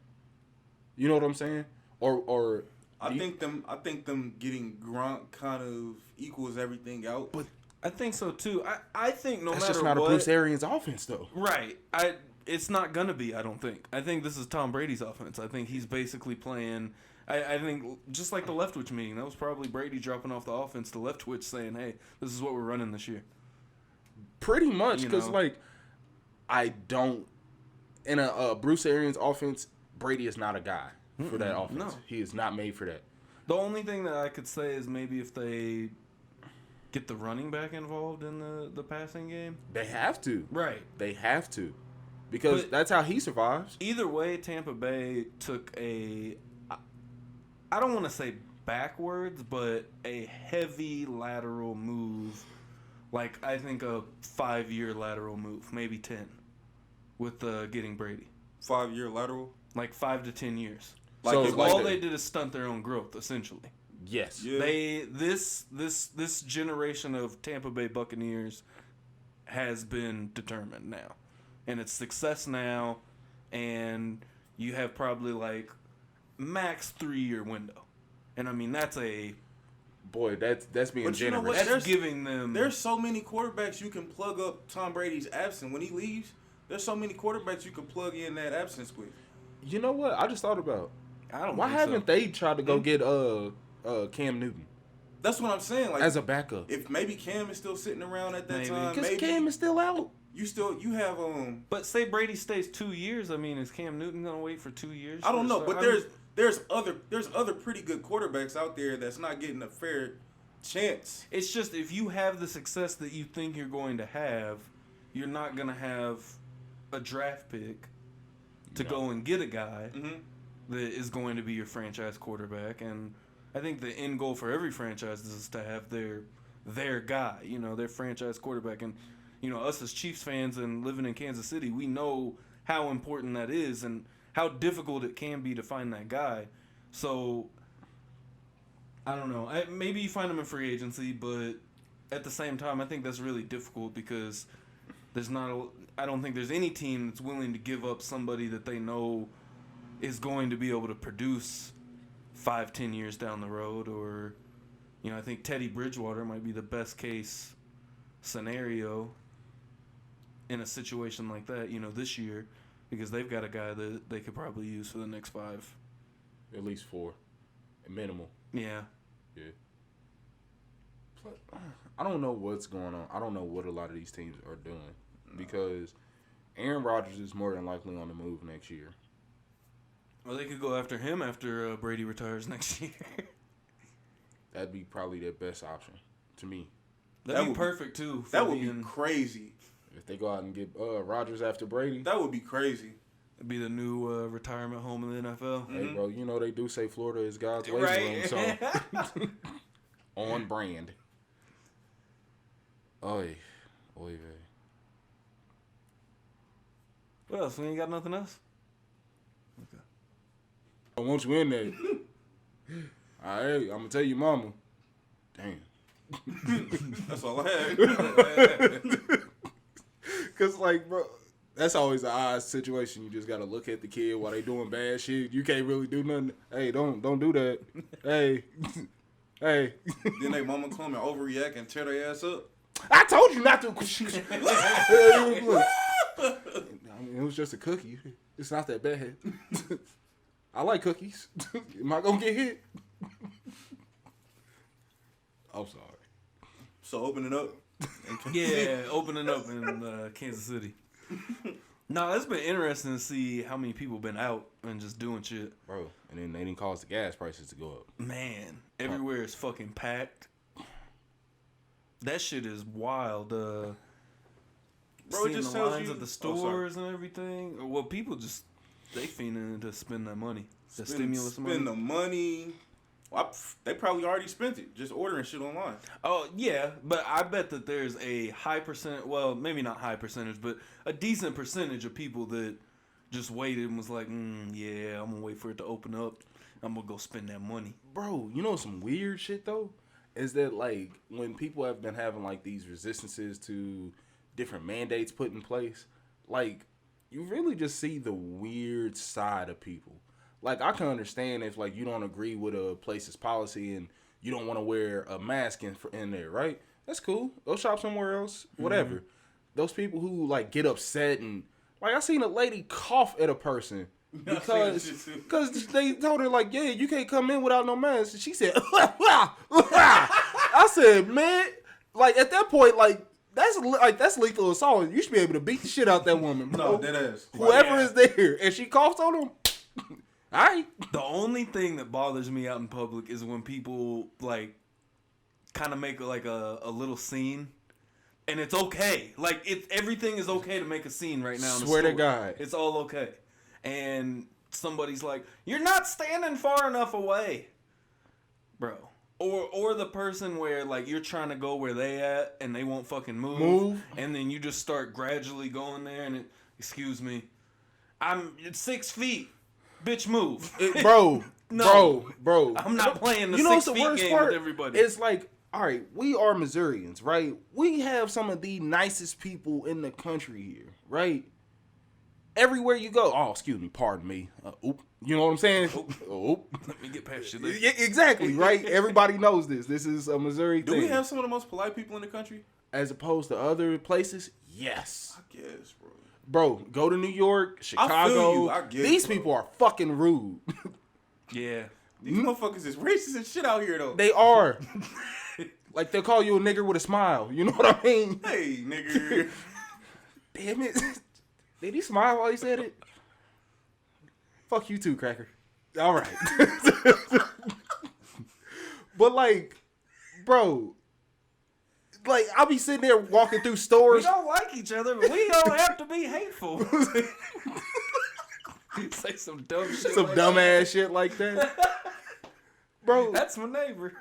You know what I'm saying? Or I think them getting Gronk kind of equals everything out. But I think so too. I think no that's matter just not what, a Bruce Arians offense though. right? It's not gonna be. I don't think. I think this is Tom Brady's offense. I think he's basically playing. I think just like the Leftwich meeting, that was probably Brady dropping off the offense to Leftwich saying, "Hey, this is what we're running this year." Pretty much, You because know. like I don't in a Bruce Arians offense, Brady is not a guy for that offense. no. He is not made for that. The only thing that I could say is maybe if they get the running back involved in the passing game. They have to. Right. They have to, because But- that's how he survives. Either way, Tampa Bay took I don't want to say backwards, but a heavy lateral move. Like, I think a 5-year lateral move, maybe 10, with getting Brady. 5-year lateral. Like 5 to 10 years. Like So, if like All the- they did is stunt their own growth, essentially. Yes. Yeah. This generation of Tampa Bay Buccaneers has been determined now, and it's success now, and you have probably like max 3-year window, and I mean that's Boy, that's being But you know generous. what? that's There's- giving them. There's so many quarterbacks you can plug up Tom Brady's absence when he leaves. There's so many quarterbacks you can plug in that absence with. You know what? I just thought about. I don't. Why think haven't so. they tried to go get Cam Newton That's what I'm saying. Like as a backup? if maybe Cam is still sitting around at that Maybe. time, Because maybe Cam is still out. you have But say Brady stays 2 years. I mean, is Cam Newton gonna wait for 2 years? I don't for know, a but start? there's other pretty good quarterbacks out there that's not getting a fair chance. It's just if you have the success that you think you're going to have, you're not going to have a draft pick to No. go and get a guy Mm-hmm. that is going to be your franchise quarterback. And I think the end goal for every franchise is to have their guy, you know, their franchise quarterback. And, you know, us as Chiefs fans and living in Kansas City, we know how important that is and how difficult it can be to find that guy. So, I don't know. Maybe you find him in free agency, but at the same time, I think that's really difficult because I don't think there's any team that's willing to give up somebody that they know is going to be able to produce 5-10 years down the road. Or, you know, I think Teddy Bridgewater might be the best case scenario in a situation like that, you know, this year, because they've got a guy that they could probably use for the next 5. At least 4. Minimal. Yeah. Yeah. I don't know what's going on. I don't know what a lot of these teams are doing because Aaron Rodgers is more than likely on the move next year. Well, they could go after him after Brady retires next year. That'd be probably their best option to me. That'd be perfect, too. That would be crazy. If they go out and get Rodgers after Brady. That would be crazy. It'd be the new retirement home in the NFL. Hey, bro, you know they do say Florida is God's waiting room, so on brand. Oy vey. What else? We ain't got nothing else? Okay. I want you in there. All right, I'm going to tell you, mama. Damn. That's all I had. Because, like, bro, that's always an odd situation. You just got to look at the kid while they doing bad shit. You can't really do nothing. Hey, don't do that. Hey. Hey. Then they mama come and overreact and tear their ass up. I told you not to. I mean, it was just a cookie. It's not that bad. I like cookies. Am I going to get hit? I'm sorry. So open it up. Yeah, opening up in Kansas City. No, it's been interesting to see how many people been out and just doing shit. Bro, and then they didn't cause the gas prices to go up. Man, everywhere is fucking packed. That shit is wild. Bro, seeing it just the tells lines you at the stores and everything. Well, people just, they fiending to spend that money. The stimulus money. Spend the money. Well, they probably already spent it just ordering shit online. Oh, yeah, but I bet that there's a high percent, well, maybe not high percentage, but a decent percentage of people that just waited and was like, yeah, I'm going to wait for it to open up. I'm going to go spend that money. Bro, you know some weird shit, though? Is that, like, when people have been having, like, these resistances to different mandates put in place, like, you really just see the weird side of people. Like, I can understand if, like, you don't agree with a place's policy and you don't want to wear a mask in there, right? That's cool. Go shop somewhere else, whatever. Mm-hmm. Those people who, like, get upset and, like, I seen a lady cough at a person because they told her, like, yeah, you can't come in without no mask. And she said, I said, man, like, at that point, like, that's lethal assault. You should be able to beat the shit out that woman, bro. No, dead ass. Whoever is there, and she coughs on them. All right. The only thing that bothers me out in public is when people, like, kind of make, like, a little scene. And it's okay. Like, everything is okay to make a scene right now in the Swear store. to God. It's all okay. And somebody's like, you're not standing far enough away. Bro. Or the person where, like, you're trying to go where they at and they won't fucking move. And then you just start gradually going there and excuse me, it's 6 feet. Bitch, move. Bro. I'm not playing the 6 feet game with everybody. It's like, all right, we are Missourians, right? We have some of the nicest people in the country here, right? Everywhere you go, excuse me, pardon me. You know what I'm saying? Let me get past you. Yeah, exactly, right? Everybody knows this. This is a Missouri thing. Do we have some of the most polite people in the country? As opposed to other places? Yes. I guess, bro. Bro, go to New York, Chicago. These people are fucking rude. Yeah. These motherfuckers is racist and shit out here, though. They are. Like, they'll call you a nigger with a smile. You know what I mean? Hey, nigger. Damn it. Did he smile while he said it? Fuck you too, Cracker. All right. But, like, bro, like, I'll be sitting there walking through stores. We don't like each other, but we don't have to be hateful. Say some dumb shit. Some dumbass shit like that. bro. That's my neighbor.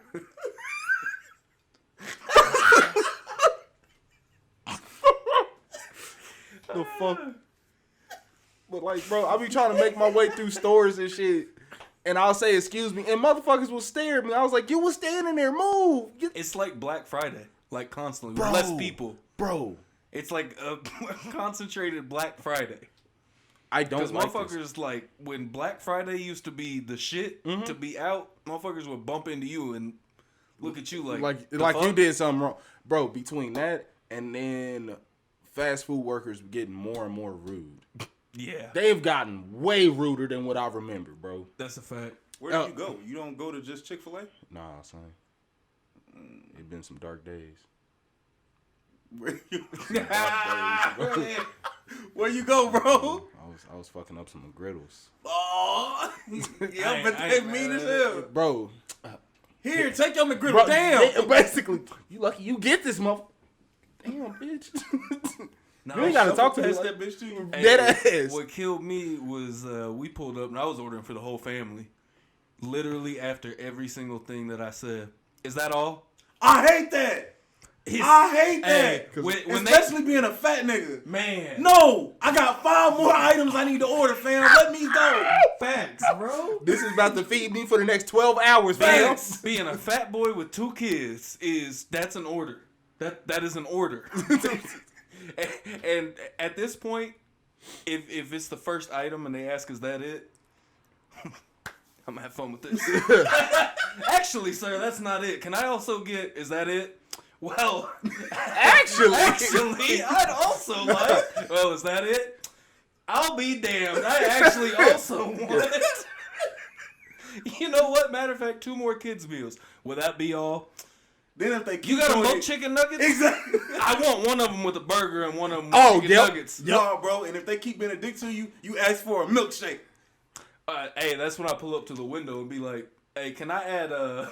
The fuck. But like, bro, I be trying to make my way through stores and shit, and I'll say excuse me, and motherfuckers will stare at me. I was like, you was standing there, move. It's like Black Friday, like constantly Bro. with less people. Bro, It's like a concentrated Black Friday. I don't Because like motherfuckers this. like when Black Friday used to be the shit to be out, motherfuckers would bump into you and look at you like the Like you fuck? did something wrong, bro. Between that and then fast food workers getting more and more rude. Yeah, They've gotten way ruder than what I remember, bro. that's a fact. Where do you go? You don't go to just Chick-fil-A? Nah, son. It been some dark days. Where you, Dark days, bro. where you go, bro? I was fucking up some griddles, Oh, yeah, I but ain't- they mean as hell. bro. Here, take your McGriddle. Bro, Damn. basically, you lucky you get this mother. Damn, bitch. Nah, You ain't gotta talk to me Pass like- that bitch to you. Hey, Dead ass. What killed me was we pulled up and I was ordering for the whole family. Literally after every single thing that I said. Is that all? I hate that. I hate that. Hey, when they, Especially being a fat nigga. man, No, I got 5 more items I need to order, fam. Let me go. facts, bro. This is about to feed me for the next 12 hours, fam. Being a fat boy with 2 kids that's an order. That is an order. and at this point, if it's the first item and they ask, is that it? I'm gonna have fun with this. Actually, sir, that's not it. Can I also get, is that it? Well, Actually, I'd also like, well, is that it? I'll be damned. I actually also want You know what? Matter of fact, 2 more kids' meals. Will that be all? Then if they keep You got them doing both it- chicken nuggets? Exactly. I want one of them with a burger and one of them with Oh, chicken yep. nuggets. No, bro. And if they keep being a dick to you, you ask for a milkshake. Hey, that's when I pull up to the window and be like, hey, can I add oh,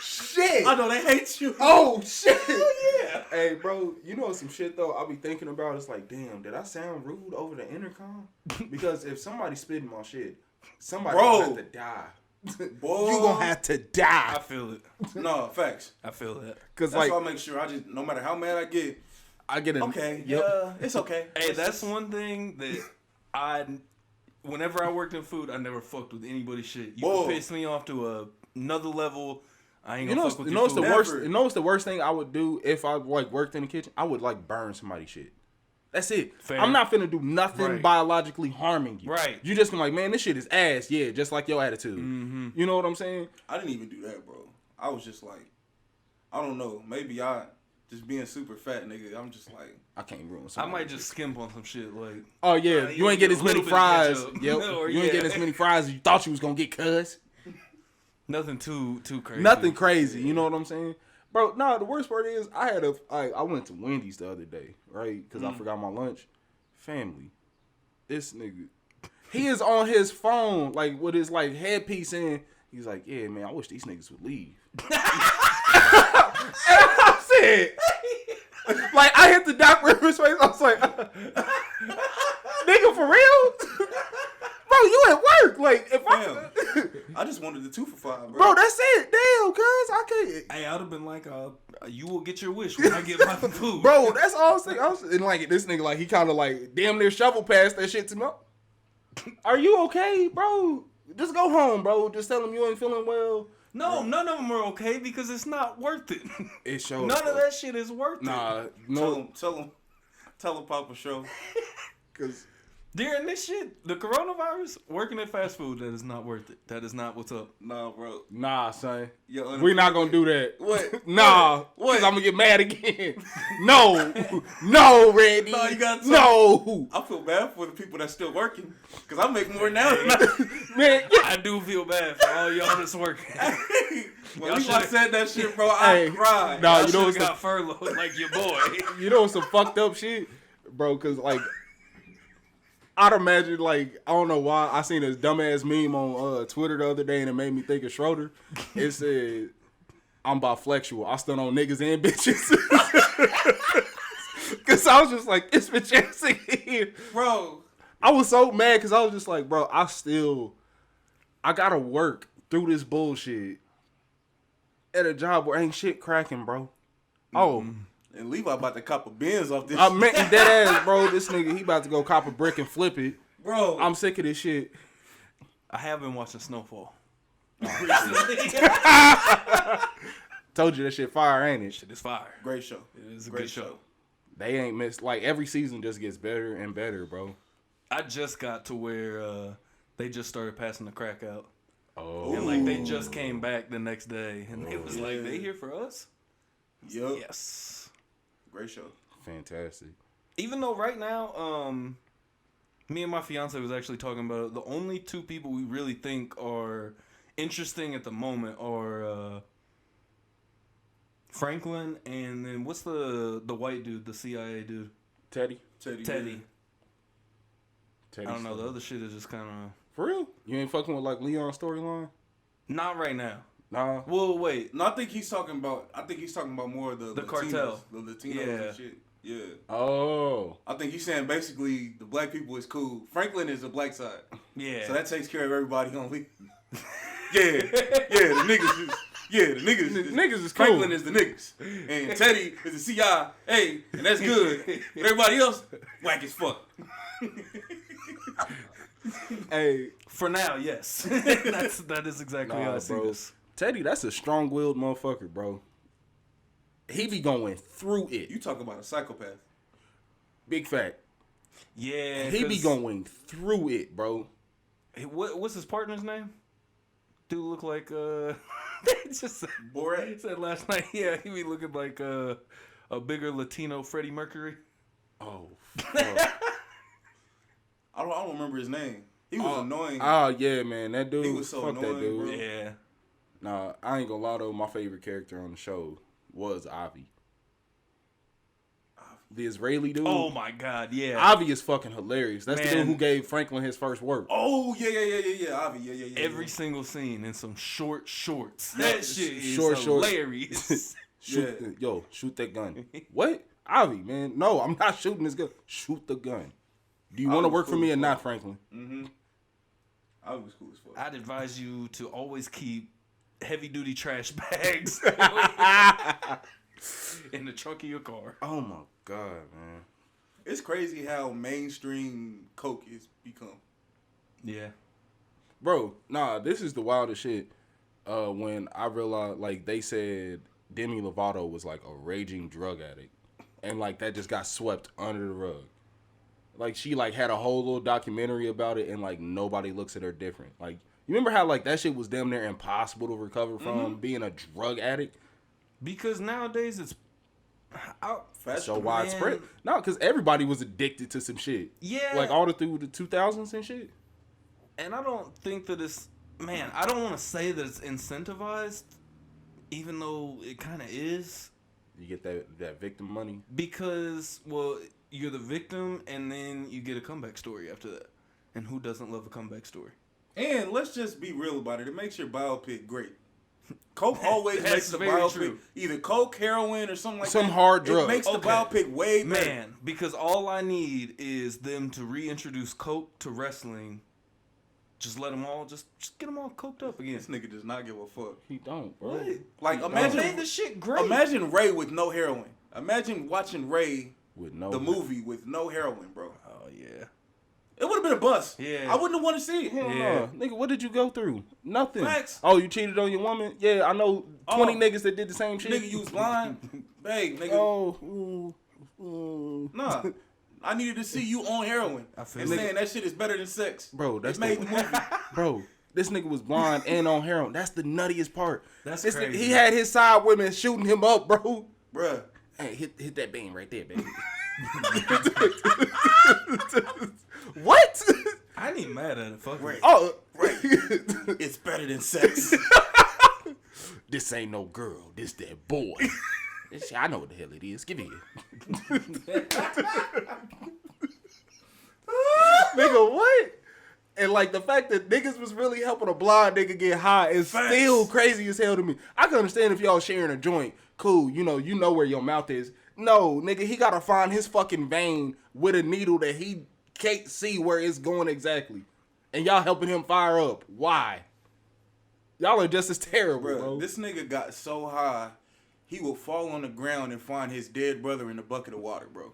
shit. I know they hate you. Oh, shit. yeah. Hey, bro, you know some shit, though, I'll be thinking about. It's like, damn, did I sound rude over the intercom? Because if somebody spitting my shit, somebody Bro. gonna have to die. Boy. You gonna have to die. I feel it. No, facts. I feel that. Because, That's like, why I make sure I just, no matter how mad I get, I get an... okay, Yep. yeah, it's okay. Hey, that's one thing that whenever I worked in food, I never fucked with anybody's shit. You Whoa. can piss me off to another level. I ain't You gonna know, fuck with you your know what's the food. worst. Never. You know what's the worst thing I would do if I like worked in the kitchen? I would like burn somebody's shit. That's it. Fair. I'm not finna do nothing Right. biologically harming you. Right. You just gonna like, man, this shit is ass. Yeah, just like your attitude. Mm-hmm. You know what I'm saying? I didn't even do that, bro. I was just like, I don't know. Maybe I just being super fat, nigga. I'm just like, I can't ruin. I somebody's might just shit. skimp on some shit like. Oh yeah, you ain't get as a many little bit of fries. ketchup. Yep. Or, You ain't yeah. get as many fries as you thought you was gonna get, cuz. Nothing too crazy. Nothing crazy. You know what I'm saying? Bro, no, the worst part is I went to Wendy's the other day, right? Because I forgot my lunch. Family, this nigga, he is on his phone, like with his like headpiece in. He's like, yeah, man, I wish these niggas would leave. And I said, like, I hit the Doc Rivers face. I was like, nigga, for real? Bro, you at work. Like, if damn. I just wanted the 2 for $5, bro. bro, that's it. Damn, cuz I can't. Hey, I'd have been like, you will get your wish when I get my food. Bro, that's all I'm saying. And like this nigga, like he kind of like damn near shovel past that shit to me. Are you okay, bro? Just go home, bro. Just tell him you ain't feeling well. No, none of them are okay because it's not worth it. It shows. None of that shit is worth it. Nah, Tell no, him, Papa Show. because During this shit, the coronavirus, working at fast food, that is not worth it. That is not what's up. Nah, bro. nah, son, Yo, we're not gonna do that. What? Nah, What? because I'm gonna get mad again. No, no, Randy. No, you gotta no, I feel bad for the people that's still working, cause I make more now than I. man. I do feel bad for all y'all that's working. When Y'all Levi shoulda- said that shit, bro, I Hey, cried. nah, Y'all you know shoulda what's got furloughed like your boy. You know some fucked up shit, bro? Because like, I'd imagine like I don't know why I seen this dumbass meme on Twitter the other day and it made me think of Schroeder. It said, "I'm bisexual. I stand on niggas and bitches." Because I was just like, it's bitch ass here. Bro. I was so mad because I was just like, bro, I still I gotta work through this bullshit at a job where ain't shit cracking, bro. Oh, And Levi about to cop a Benz off this I meant dead ass, bro. This nigga, he about to go cop a brick and flip it. Bro, I'm sick of this shit. I have been watching Snowfall. Told you that shit fire, ain't it? Shit is fire. Great show. It is a Great good show. They ain't missed. Like, every season just gets better and better, bro. I just got to where they just started passing the crack out. Oh. And like they just came back the next day and it was like, they here for us? Yup. Yes. Great show. Fantastic. Even though right now, me and my fiance was actually talking about it, the only two people we really think are interesting at the moment are Franklin and then what's the white dude, the CIA dude? Teddy. Teddy. Teddy. I don't know, the other shit is just kind of... For real? You ain't fucking with, like, Leon's storyline? Not right now. Nah. Well, wait. No, I think he's talking about more of the Latinos, cartel. the Latinos Yeah. and shit. Yeah. Oh. I think he's saying basically the black people is cool. Franklin is the black side. Yeah. So that takes care of everybody only. the niggas is Niggas is cool. Franklin is the niggas. And Teddy is the CIA, and that's good. Everybody else, whack as fuck. Hey, For now, yes. that is exactly how I see bro. this. Teddy, that's a strong-willed motherfucker, bro. He be going through it. You talk about a psychopath. Big fact. Yeah. He be 'cause- going through it, bro. Hey, what's his partner's name? Dude look like just Borat? said last night. Yeah, he be looking like a bigger Latino Freddie Mercury. Oh, fuck. I don't remember his name. He was annoying. Oh, yeah, man. That dude, He was so fuck that annoying, dude. bro. Yeah. Nah, I ain't gonna lie though. My favorite character on the show was Avi. The Israeli dude. Oh my God. Yeah. Avi is fucking hilarious. That's the Man. dude who gave Franklin his first work. Oh yeah, Avi, yeah. Every single scene in some short shorts. Yeah, That shit is short shorts. hilarious. Shoot, Yeah. shoot that gun. What? Avi, man. No, I'm not shooting this gun. Shoot the gun. Do you want to Avi was work for cool me as or fuck. not, Franklin? Mm-hmm. Avi was cool as fuck. I'd advise you to always keep heavy duty trash bags in the trunk of your car. Oh my God, man. It's crazy how mainstream Coke is become. Yeah. Bro, nah, this is the wildest shit. When I realized, like, they said Demi Lovato was like a raging drug addict, and like that just got swept under the rug. Like, she like had a whole little documentary about it, and like nobody looks at her different. Like, you remember how like that shit was damn near impossible to recover from being a drug addict? Because nowadays it's So widespread. No, because everybody was addicted to some shit. Yeah. Like all through the 2000s and shit. And I don't think that it's, man, I don't want to say that it's incentivized, even though it kind of is. You get that victim money. Because, well, you're the victim and then you get a comeback story after that. And who doesn't love a comeback story? And let's just be real about it. It makes your biopic great. Coke always That's makes the very biopic true. either Coke, heroin, or something like Some that. hard drug. It makes the Okay. biopic way better. Man, because all I need is them to reintroduce Coke to wrestling. Just let them all, just get them all coked up again. This nigga does not give a fuck. He don't, bro. What? Like He imagine, Made the shit great. imagine Ray with no heroin. Imagine watching Ray With no the movie with no heroin, bro. Oh, yeah. It would have been a bust. Yeah. I wouldn't have wanted to see it. Hell Yeah. no. Nigga, what did you go through? Nothing. Facts. Oh, you cheated on your woman? Yeah, I know 20 Oh. niggas that did the same shit. Nigga, you was blind. Hey, nigga. Oh. Nah. I needed to see you on heroin. I feel And it. saying that shit is better than sex. Bro, that's it made the movie. Bro, this nigga was blind and on heroin. That's the nuttiest part. That's This crazy. Nigga, he had his side women shooting him up, bro. Bruh. Hey, hit that beam right there, baby. What? I ain't even mad at it. Fuck Right. it. Oh, Right. It's better than sex. this ain't no girl. This that boy. This shit, I know what the hell it is. Give it here. Nigga, what? And like the fact that niggas was really helping a blind nigga get high is Facts. still crazy as hell to me. I can understand if y'all sharing a joint. Cool, you know where your mouth is. No, nigga, he gotta find his fucking vein with a needle that he can't see where it's going exactly. And y'all helping him fire up. Why? Y'all are just as terrible, Bruh, bro. this nigga got so high, he would fall on the ground and find his dead brother in a bucket of water, bro.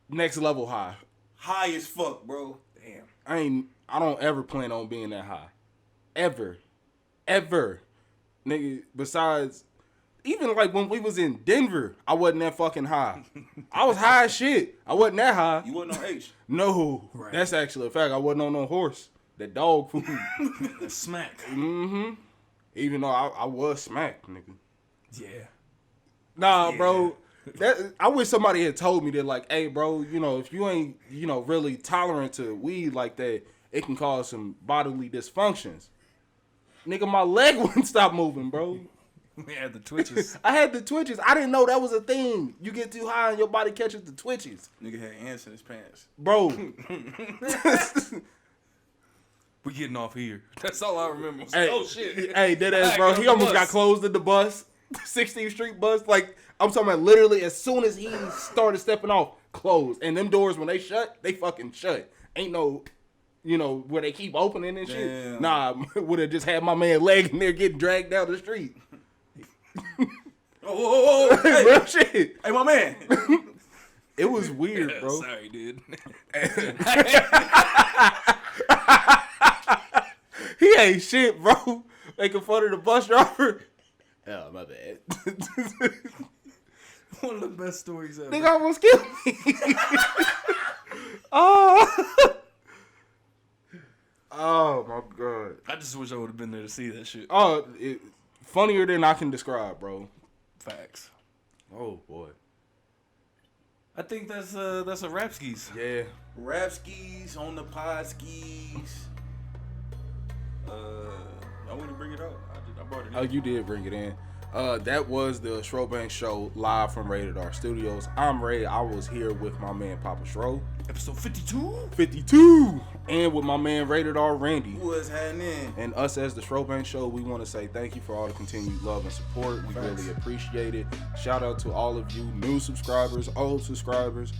Next level high. High as fuck, bro. Damn. I don't ever plan on being that high. Ever. Nigga, besides, even like when we was in Denver, I wasn't that fucking high. I was high as shit. I wasn't that high. You wasn't on H. No. Right. That's actually a fact. I wasn't on no horse. That dog food. The smack. Mm-hmm. Even though I was smacked, nigga. Yeah. Nah, Yeah. bro. I wish somebody had told me that, like, hey, bro, you know, if you ain't, you know, really tolerant to weed like that, it can cause some bodily dysfunctions. Nigga, my leg wouldn't stop moving, bro. We had the twitches. I had the twitches. I didn't know that was a thing. You get too high and your body catches the twitches. Nigga had ants in his pants. Bro. We getting off here. That's all I remember. Hey, Oh shit. Hey, dead ass, bro. Alright, He go to the almost got bus. closed in the bus. 16th Street bus. Like, I'm talking about literally as soon as he started stepping off, closed. And them doors, when they shut, they fucking shut. Ain't no, you know, where they keep opening and shit. Damn. Nah, would have just had my man leg in there getting dragged down the street. Oh, hey, Real shit. hey, my man. It was weird, Yeah, bro. sorry, dude. He ain't shit, bro. Making fun of the bus driver. Oh, my bad. One of the best stories ever. Nigga almost killed me. Oh. Oh, my God. I just wish I would have been there to see that shit. Oh, funnier than I can describe, bro. Facts. Oh, boy. I think that's a rap skis. Yeah. Rap skis on the pod skis. I want to bring it up. I brought it in. Oh, you did bring it in. That was the Schrobank Show live from Rated R Studios. I'm Ray. I was here with my man Papa Schro. Episode 52. 52. And with my man Rated R Randy. Who was happening? And us as the Schrobank Show, we want to say thank you for all the continued love and support. We Thanks. really appreciate it. Shout out to all of you new subscribers, old subscribers.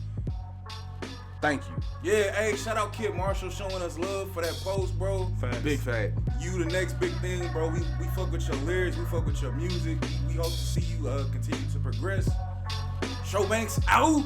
Thank you. Yeah, hey, shout out Kid Marshall showing us love for that post, bro. Facts. Big fact. You the next big thing, bro. We fuck with your lyrics, we fuck with your music. We hope to see you continue to progress. Showbanks out.